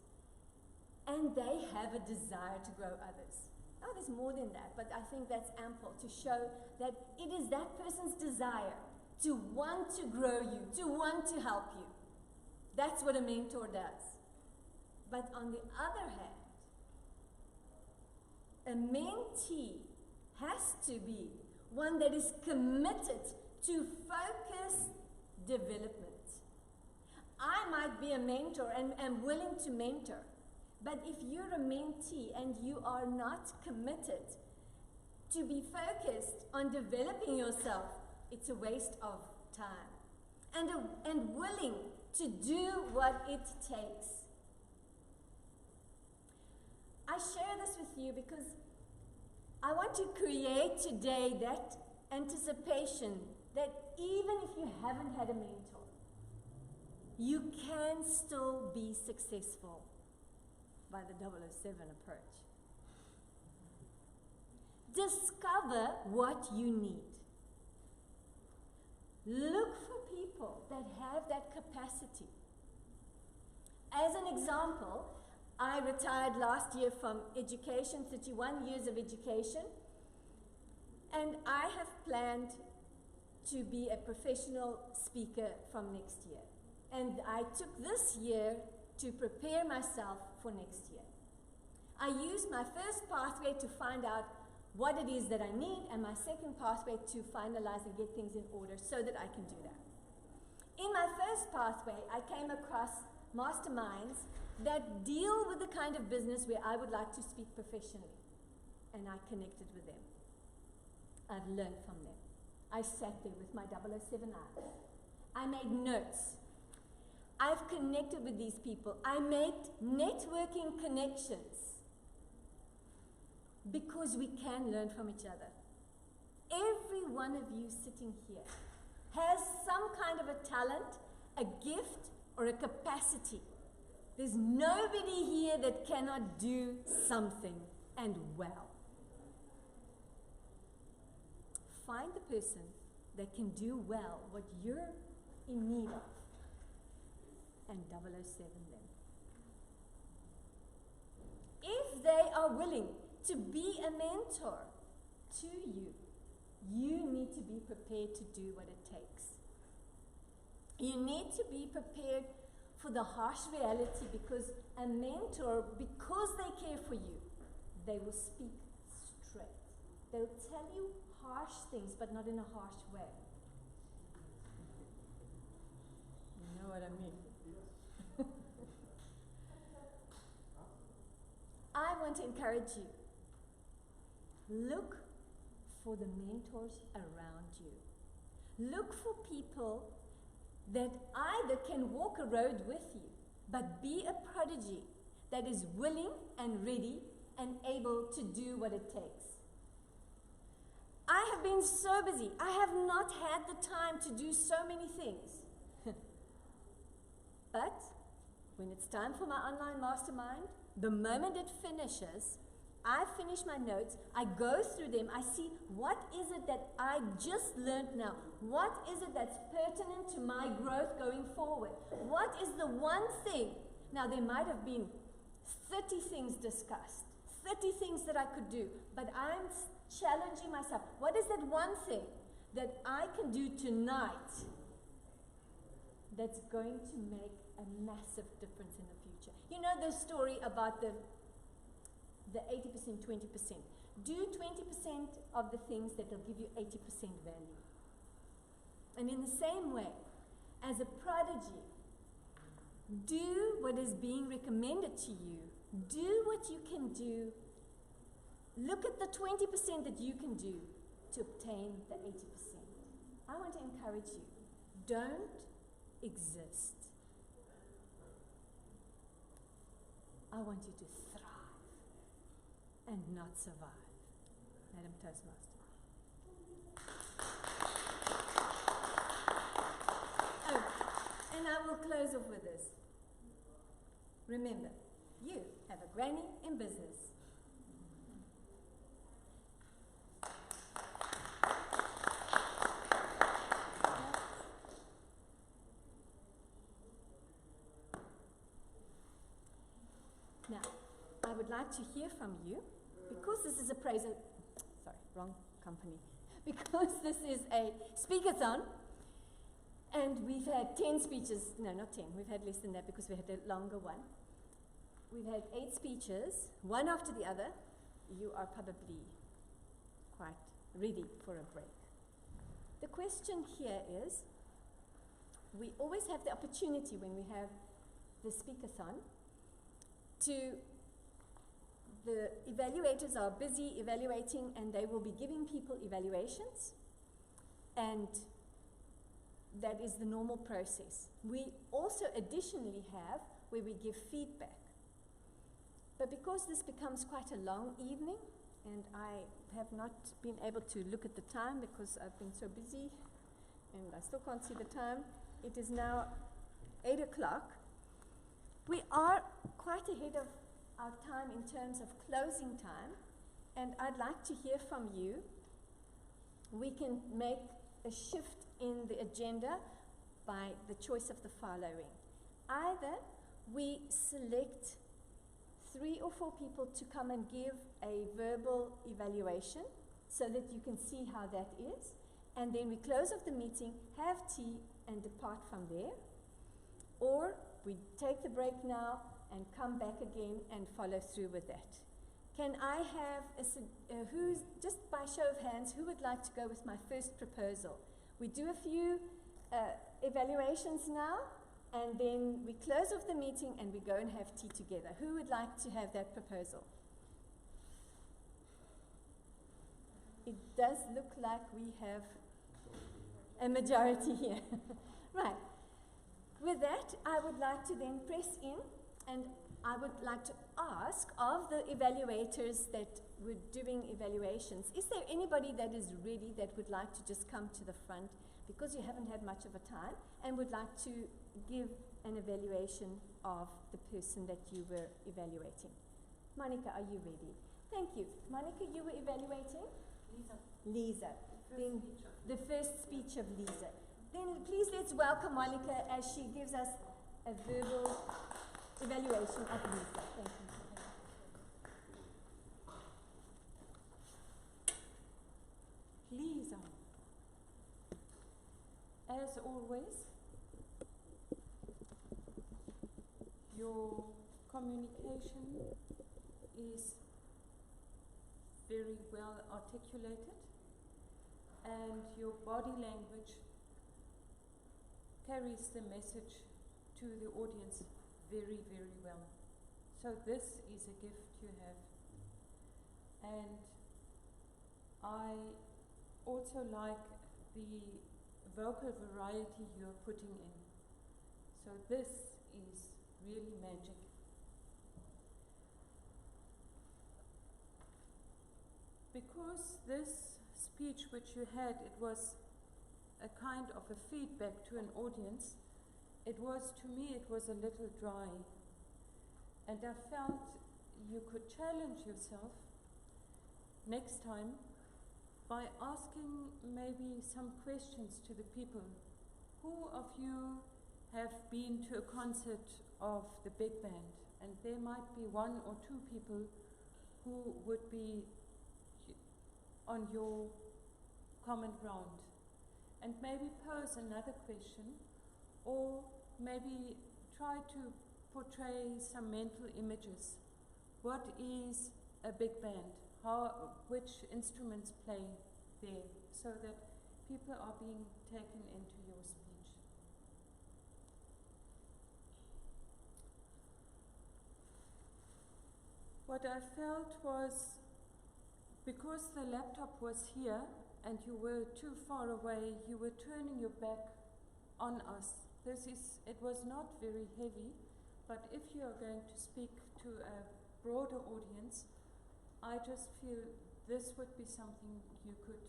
[SPEAKER 2] and they have a desire to grow others. Now there's more than that, but I think that's ample to show that it is that person's desire to want to grow you, to want to help you. That's what a mentor does. But on the other hand, a mentee has to be one that is committed to focused development. I might be a mentor and am willing to mentor, but if you're a mentee and you are not committed to be focused on developing yourself, it's a waste of time and willing to do what it takes. I share this with you because I want to create today that anticipation that even if you haven't had a mentor, you can still be successful by the 007 approach. Discover what you need. Look for people that have that capacity. As an example, I retired last year from education, 31 years of education, and I have planned to be a professional speaker from next year. And I took this year to prepare myself for next year. I used my first pathway to find out what it is that I need, and my second pathway to finalize and get things in order so that I can do that. In my first pathway, I came across masterminds that deal with the kind of business where I would like to speak professionally, and I connected with them. I've learned from them. I sat there with my 007 eyes. I made notes. I've connected with these people. I made networking connections because we can learn from each other. Every one of you sitting here has some kind of a talent, a gift, or a capacity. There's nobody here that cannot do something, and well. Find the person that can do well what you're in need of, and 007 them. If they are willing to be a mentor to you, you need to be prepared to do what it takes. You need to be prepared for the harsh reality, because a mentor, because they care for you, they will speak straight. They'll tell you harsh things, but not in a harsh way. You know what I mean? I want to encourage you. Look for the mentors around you. Look for people that either can walk a road with you, but be a prodigy that is willing and ready and able to do what it takes. I have been so busy. I have not had the time to do so many things. But when it's time for my online mastermind, the moment it finishes, I finish my notes, I go through them, I see what is it that I just learned now? What is it that's pertinent to my growth going forward? What is the one thing? Now, there might have been 30 things discussed, 30 things that I could do, but I'm challenging myself. What is that one thing that I can do tonight that's going to make a massive difference in the future? You know the story about the 80%, 20%. Do 20% of the things that will give you 80% value. And in the same way, as a prodigy, do what is being recommended to you. Do what you can do. Look at the 20% that you can do to obtain the 80%. I want to encourage you. Don't exist. I want you to thrive and not survive. Madam Toastmaster. Oh, and I will close off with this. Remember, you have a granny in business. Now, I would like to hear from you, because this is a sorry, wrong company. Because this is a speakathon, and we've had 10 speeches, no, not 10, we've had less than that because we had a longer one. We've had 8 speeches, one after the other. You are probably quite ready for a break. The question here is, we always have the opportunity when we have the speakathon the evaluators are busy evaluating and they will be giving people evaluations, and that is the normal process. We also additionally have where we give feedback. But because this becomes quite a long evening, and I have not been able to look at the time because I've been so busy and I still can't see the time. It is now 8 o'clock. We are quite ahead of our time in terms of closing time, and I'd like to hear from you. We can make a shift in the agenda by the choice of the following. Either we select 3 or 4 people to come and give a verbal evaluation so that you can see how that is, and then we close off the meeting, have tea, and depart from there. Or we take the break now and come back again and follow through with that. Can I have who's, just by show of hands, who would like to go with my first proposal? We do a few evaluations now, and then we close off the meeting and we go and have tea together. Who would like to have that proposal? It does look like we have a majority here. Right. With that, I would like to then press in, and I would like to ask of the evaluators that were doing evaluations, is there anybody that is ready that would like to just come to the front, because you haven't had much of a time, and would like to give an evaluation of the person that you were evaluating? Monika, are you ready? Thank you. Monika, you were evaluating? Lisa. Then the first speech of Liza. Then please let's welcome Monika as she gives us a verbal evaluation of Liza. Thank you.
[SPEAKER 5] Liza, as always, your communication is very well articulated, and your body language carries the message to the audience very, very well. So this is a gift you have. And I also like the vocal variety you're putting in. So this is really magic. Because this speech which you had, it was a kind of a feedback to an audience, it was, to me, it was a little dry. And I felt you could challenge yourself next time by asking maybe some questions to the people. Who of you have been to a concert of the big band? And there might be 1 or 2 people who would be on your common ground. And maybe pose another question, or maybe try to portray some mental images. What is a big band? Which instruments play there, so that people are being taken into your speech. What I felt was, because the laptop was here and you were too far away, you were turning your back on us. It was not very heavy, but if you are going to speak to a broader audience, I just feel this would be something you could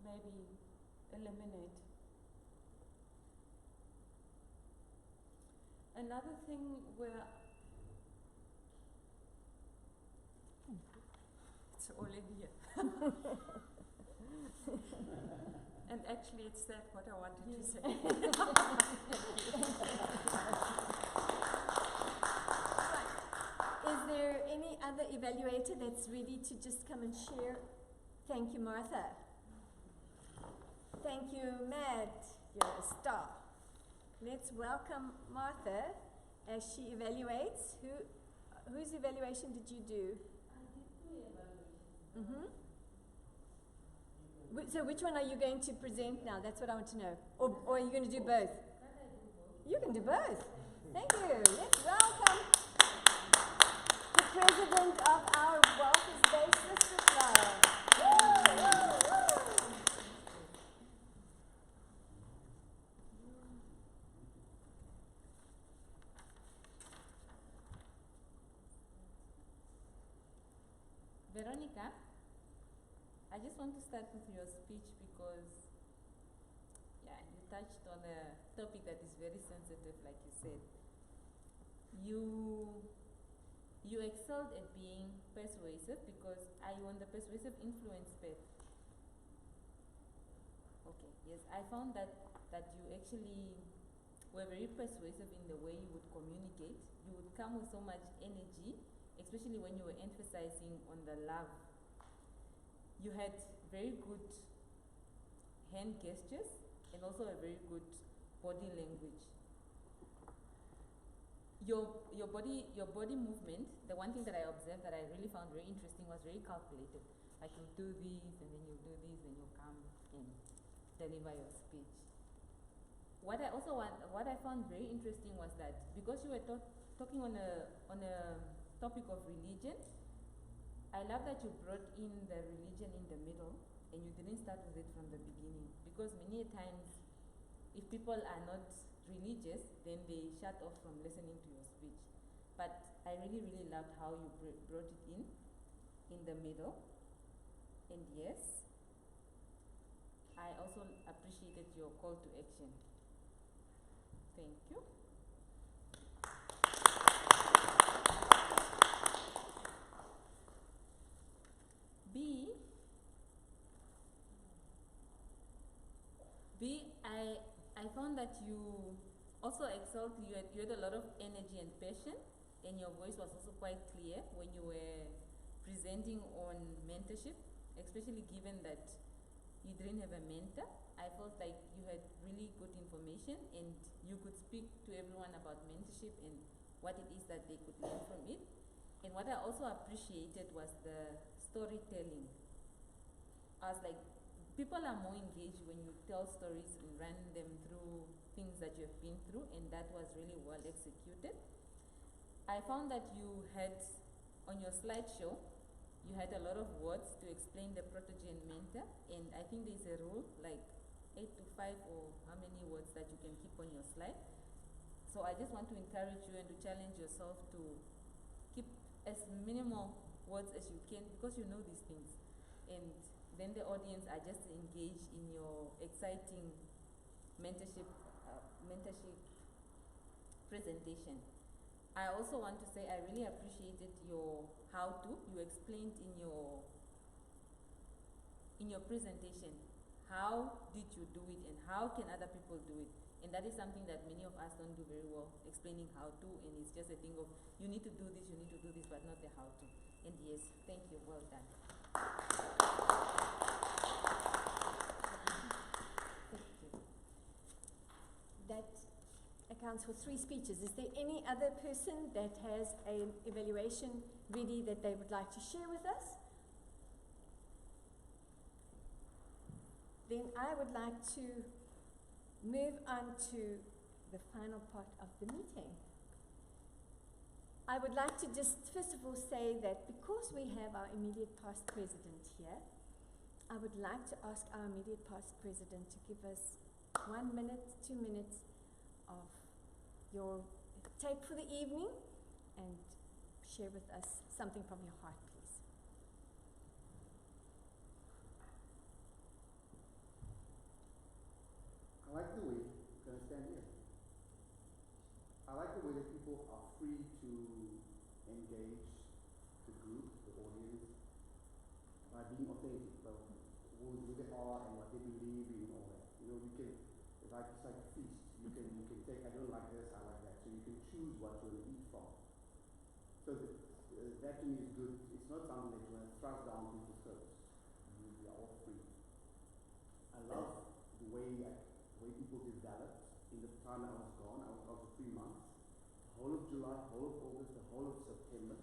[SPEAKER 5] maybe eliminate. Another thing where it's all in here. And actually it's that what I wanted to say.
[SPEAKER 2] Is there evaluator that's ready to just come and share? Thank you, Martha. Thank you, Matt. You're a star. Let's welcome Martha as she evaluates. Whose evaluation did you do?
[SPEAKER 8] I did 2 evaluations.
[SPEAKER 2] So which one are you going to present now? That's what I want to know. Or are you going to do both? You can do both. Thank you. Let's welcome the president of our Wealth-Based Sister Club. Woo, woo, woo.
[SPEAKER 8] Veronica, I just want to start with your speech because, yeah, you touched on a topic that is very sensitive, like you said. You excelled at being persuasive because are you on the persuasive influence path? Okay, yes, I found that you actually were very persuasive in the way you would communicate. You would come with so much energy, especially when you were emphasizing on the love. You had very good hand gestures and also a very good body language. Your body movement, the one thing that I observed that I really found very interesting was very calculated. Like you do this and then you do this and you come and deliver your speech. What I found very interesting was that because you were talking on a topic of religion, I love that you brought in the religion in the middle and you didn't start with it from the beginning, because many times if people are not religious, then they shut off from listening to your speech. But I really, really loved how you brought it in the middle. And yes, I also appreciated your call to action. Thank you. I found that you also excelled. You had a lot of energy and passion, and your voice was also quite clear when you were presenting on mentorship, especially given that you didn't have a mentor. I felt like you had really good information and you could speak to everyone about mentorship and what it is that they could learn from it. And what I also appreciated was the storytelling. I was like, people are more engaged when you tell stories and run them through things that you have been through, and that was really well executed. I found that you had, on your slideshow, you had a lot of words to explain the protege and mentor, and I think there's a rule, like 8 to 5 or how many words that you can keep on your slide. So I just want to encourage you and to challenge yourself to keep as minimal words as you can, because you know these things. And then the audience are just engaged in your exciting mentorship presentation. I also want to say I really appreciated your how-to. You explained in your presentation, how did you do it and how can other people do it? And that is something that many of us don't do very well, explaining how to, and it's just a thing of, you need to do this, but not the how to. And yes, thank you, well done.
[SPEAKER 2] That accounts for 3 speeches. Is there any other person that has an evaluation ready that they would like to share with us? Then I would like to move on to the final part of the meeting. I would like to just first of all say that because we have our immediate past president here, I would like to ask our immediate past president to give us 1 minute, 2 minutes of your take for the evening and share with us something from your heart, please.
[SPEAKER 6] I like the way, can I stand here? I like the way that people are free to engage the group, the audience, by being authentic about who they are and what they believe in and all that. You know, you can, it's like a feast. You can take, I don't like this, I like that. So you can choose what you're going to eat from. So that to me is good. It's not something that you want to thrust down people's throats. We are all free. I love the way people developed in the time I was gone. I was gone for 3 months. The whole of July, the whole of August, the whole of September.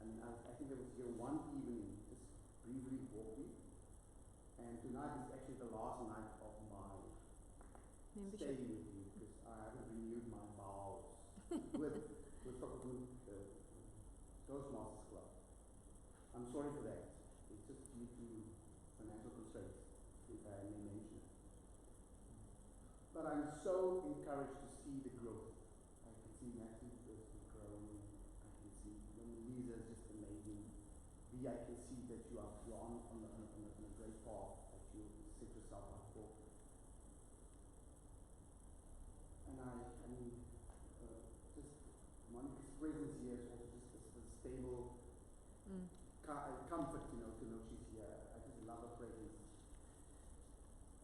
[SPEAKER 6] I mean, I think I was here one evening, just briefly walking. And tonight is actually the last night of my stay with you, because I haven't renewed my vows with Swakop Toastmasters Club. I'm sorry for that. It's just due to financial constraints, if I may mention it. But I'm so encouraged to see the growth. I can see Matheus is growing. I can see Liza is just amazing. I can see that you're on a great path that you set yourself up for. And just Monika's presence here is also just a stable comfort, to know she's here. I just love her presence.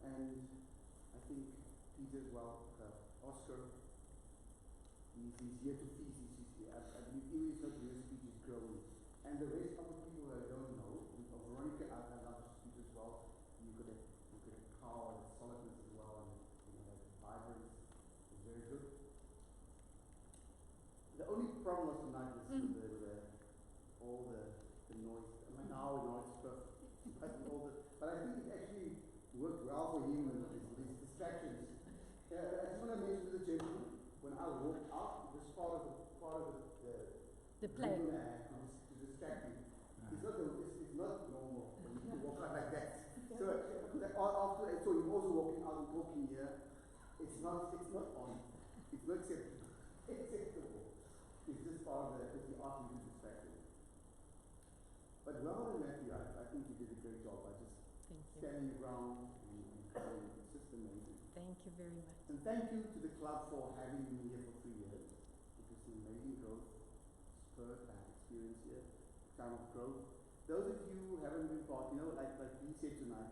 [SPEAKER 6] And I think Peter as well, Oscar, he's here to feast. I believe even if not here, speech is growing. And the rest of the people that I don't know, Veronica, I love her speech as well. You could have power and solidness as well, and that vibrance is very good. The only problem was tonight was all the noise. I mean, now it's perfect. But I think it actually worked well for him and his distractions. I just want to mention to the gentleman, when I walked out, it was part of the
[SPEAKER 2] play.
[SPEAKER 6] To distract you. It's not normal when you walk out like that. So after I saw him also walking out and talking here, it's not on. It's not acceptable. It's just part of the art of distraction. But well done, Matthew. I think you did a great job by just standing your ground and growing. It's just amazing.
[SPEAKER 2] Thank you very much.
[SPEAKER 6] And thank you to the club for having me here for 3 years. It was an amazing growth. First I have experience here, time of growth. Those of you who haven't been part, like we said tonight,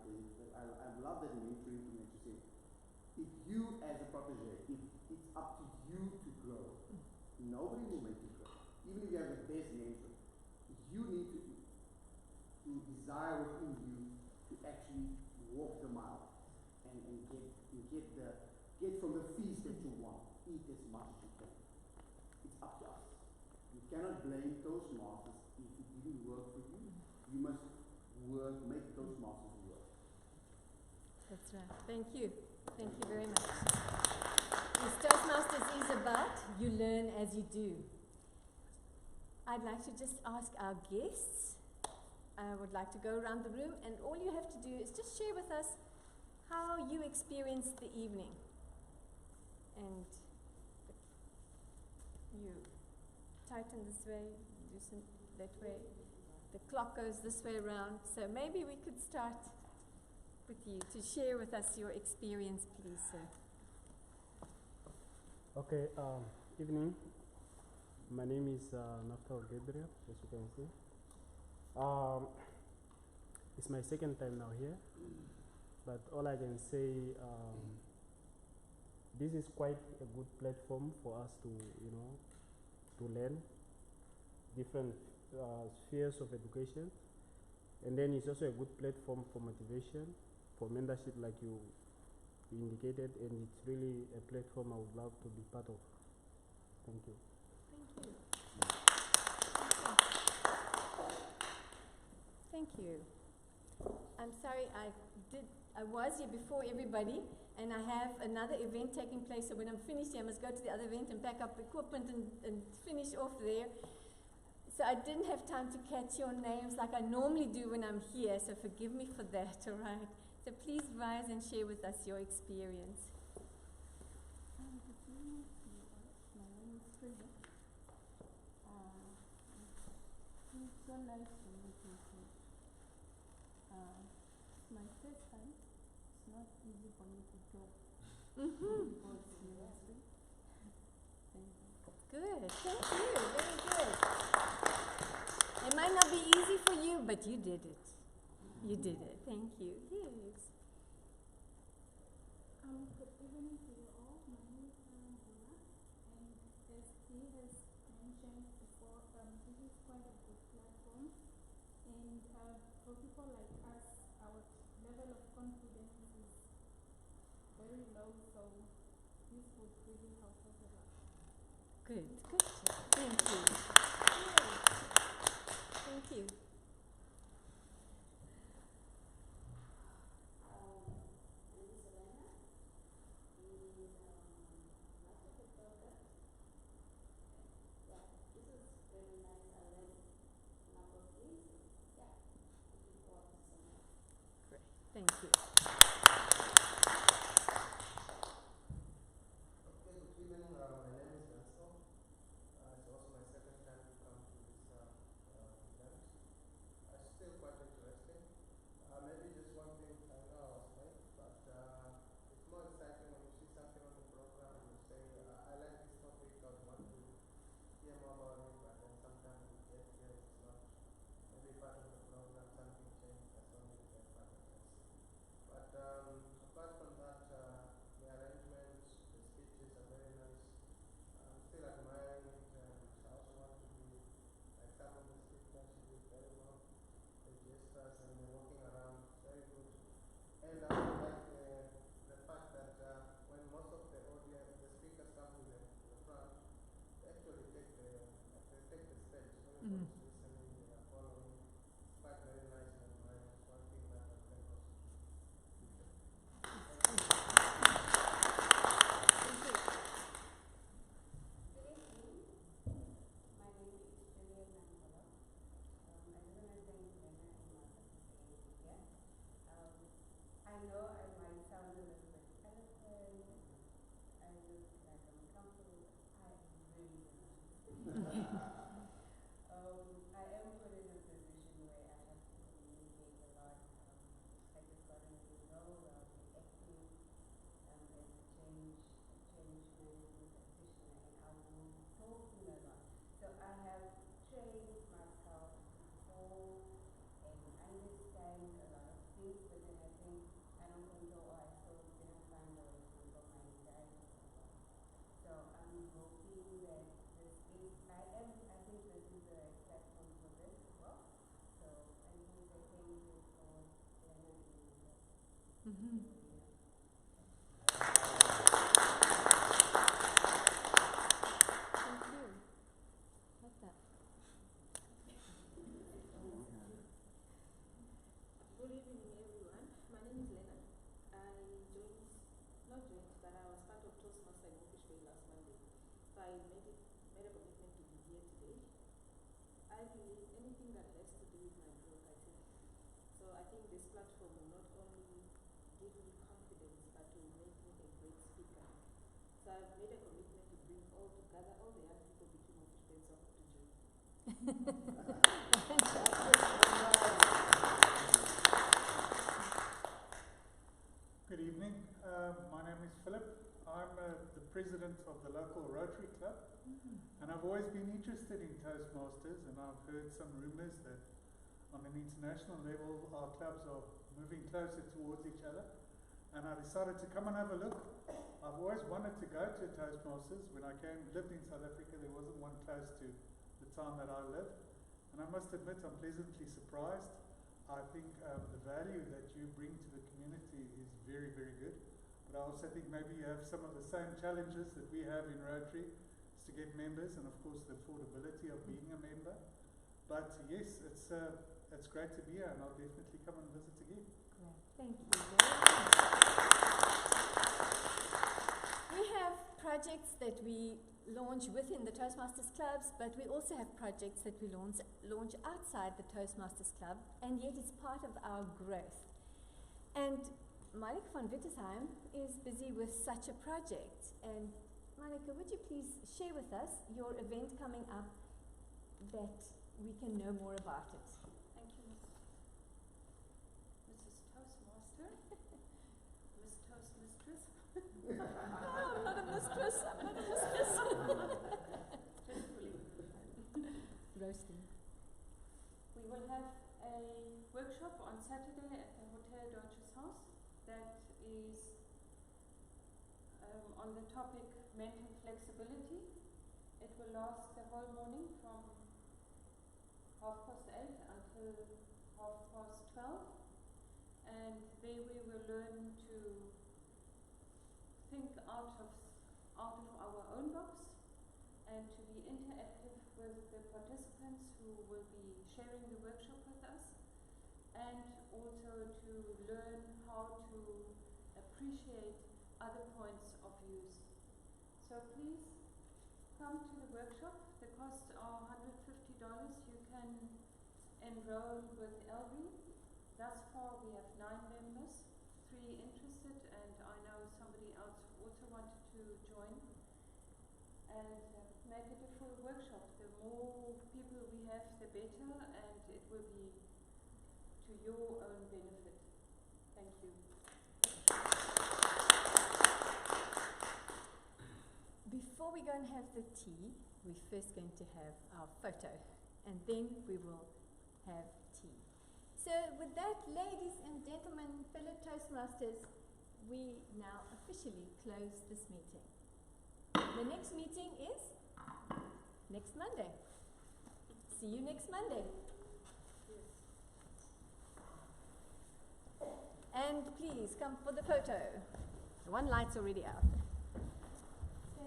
[SPEAKER 6] I love that mentoring thing that you said. If you as a protege, it's up to you to grow. Nobody will make you grow. Even if you have the best mentor, you need to desire within you to actually walk the mile and get from the feast that you want. Eat as much as you can. It's up to us. You cannot blame Toastmasters if it didn't work for you. You must make Toastmasters work.
[SPEAKER 2] That's right. Thank you. Thank you very much. Yes, Toastmasters is about you learn as you do. I'd like to just ask our guests. I would like to go around the room, and all you have to do is just share with us how you experienced the evening. And you tighten this way, loosen that way. The clock goes this way around. So maybe we could start with you to share with us your experience, please, sir.
[SPEAKER 9] Okay, evening. My name is Matheus Kangala, as you can see. It's my second time now here, but all I can say, this is quite a good platform for us to, to learn different spheres of education, and then it's also a good platform for motivation, for mentorship, like you indicated, and it's really a platform I would love to be part of. Thank you.
[SPEAKER 2] Thank you. Thank you. I'm sorry, I was here before everybody, and I have another event taking place, so when I'm finished here, I must go to the other event and pack up equipment and finish off there. So I didn't have time to catch your names like I normally do when I'm here, so forgive me for that, all right? So please rise and share with us your experience. My name is Protege. It's so nice to meet you. It's my first time. It's not easy for me to talk. Seriously. Good. Thank you. Very good. It might not be easy for you, but you did it. You did it. Thank you. Yes.
[SPEAKER 10] Good evening to you all. My name is Botha, and as he has mentioned before, this is quite a good And for people like us, our level of confidence is very low, so this would really help us a lot.
[SPEAKER 2] Good, good. Thank you. Thank you. Great, thank you.
[SPEAKER 11] Okay, good evening. My name is Jansen. It's also my second time to come to this event. It's still quite interesting. Maybe just one thing, I know I was late, but it's more exciting when you see something on the program and you say, I like this topic, I would want to hear more about it, but then sometimes we get here, it's not maybe part of the program, something changed, that's only the best part of this. But apart from that, the arrangements, the speeches are very nice. I'm still admiring it, and I also want to be like some of the speakers. She did very well. The gestures and the walking around, very good. And I also like the fact that when most of the audience, the speakers come to the front, they actually take the stage. Everybody's listening, they are following. It's quite very nice and admiring. It's one thing that I think also.
[SPEAKER 12] I know I might sound a little bit eloquent, I look like I'm comfortable, I really don't. I am put in a position where I have to communicate a lot. I just got a new role, I'll be acting as a change management practitioner, and I will be talking a lot. So I have trained myself to hold and understand a lot of things, but then I think I don't control, or I still didn't find a way to control my anxiety. So I'm hoping that this is, I think this is the right platform for this as well. So I think that thank you for letting me do this.
[SPEAKER 2] Thank you. Like that.
[SPEAKER 13] Good evening, everyone. My name is Lena. I was part of TOASTMASTER in Wietersheim last Monday. So I made a commitment to be here today. I believe anything that has to do with my growth, So I think this platform will not only give me confidence, but will make me a great speaker. So I've made a commitment to bring all together, all the young people between Wietersheim and Protege.
[SPEAKER 14] Good evening. My name is Philip. I'm the president of the local Rotary Club, and I've always been interested in Toastmasters, and I've heard some rumors that on an international level our clubs are moving closer towards each other, and I decided to come and have a look. I've always wanted to go to Toastmasters. When I lived in South Africa, there wasn't one close to the town that I lived, and I must admit I'm pleasantly surprised. I think the value that you bring to the community is very, very good. But I also think maybe you have some of the same challenges that we have in Rotary, is to get members, and of course the affordability of being a member. But yes, it's great to be here, and I'll definitely come and visit again.
[SPEAKER 2] Great, thank you very much. We have projects that we launch within the Toastmasters clubs, but we also have projects that we launch outside the Toastmasters club, and yet it's part of our growth. And Monika van Wietersheim is busy with such a project. And Monika, would you please share with us your event coming up that we can know more about it?
[SPEAKER 5] Thank you, Mrs. Toastmaster, Miss Toastmistress.
[SPEAKER 2] No, I'm not a mistress. I'm not a mistress. Roasting.
[SPEAKER 5] We will have a workshop on Saturday at the Hotel Deutsches Haus that is on the topic mental flexibility. It will last the whole morning from 8:30 until 12:30, and there we will learn to think out of our own box and to be interactive with the participants who will be sharing the workshop with us, and also to learn how to appreciate other points of views. So please come to the workshop. The costs are $150. You can enroll with LB. Thus far we have 9 members, 3 interested, and I know somebody else who also wanted to join. And make it a full workshop. The more people we have, the better, and it will be to your own benefit. Thank you.
[SPEAKER 2] Before we go and have the tea, we're first going to have our photo, and then we will have tea. So with that, ladies and gentlemen, fellow Toastmasters, we now officially close this meeting. The next meeting is next Monday. See you next Monday. And please come for the photo. The one light's already out. So,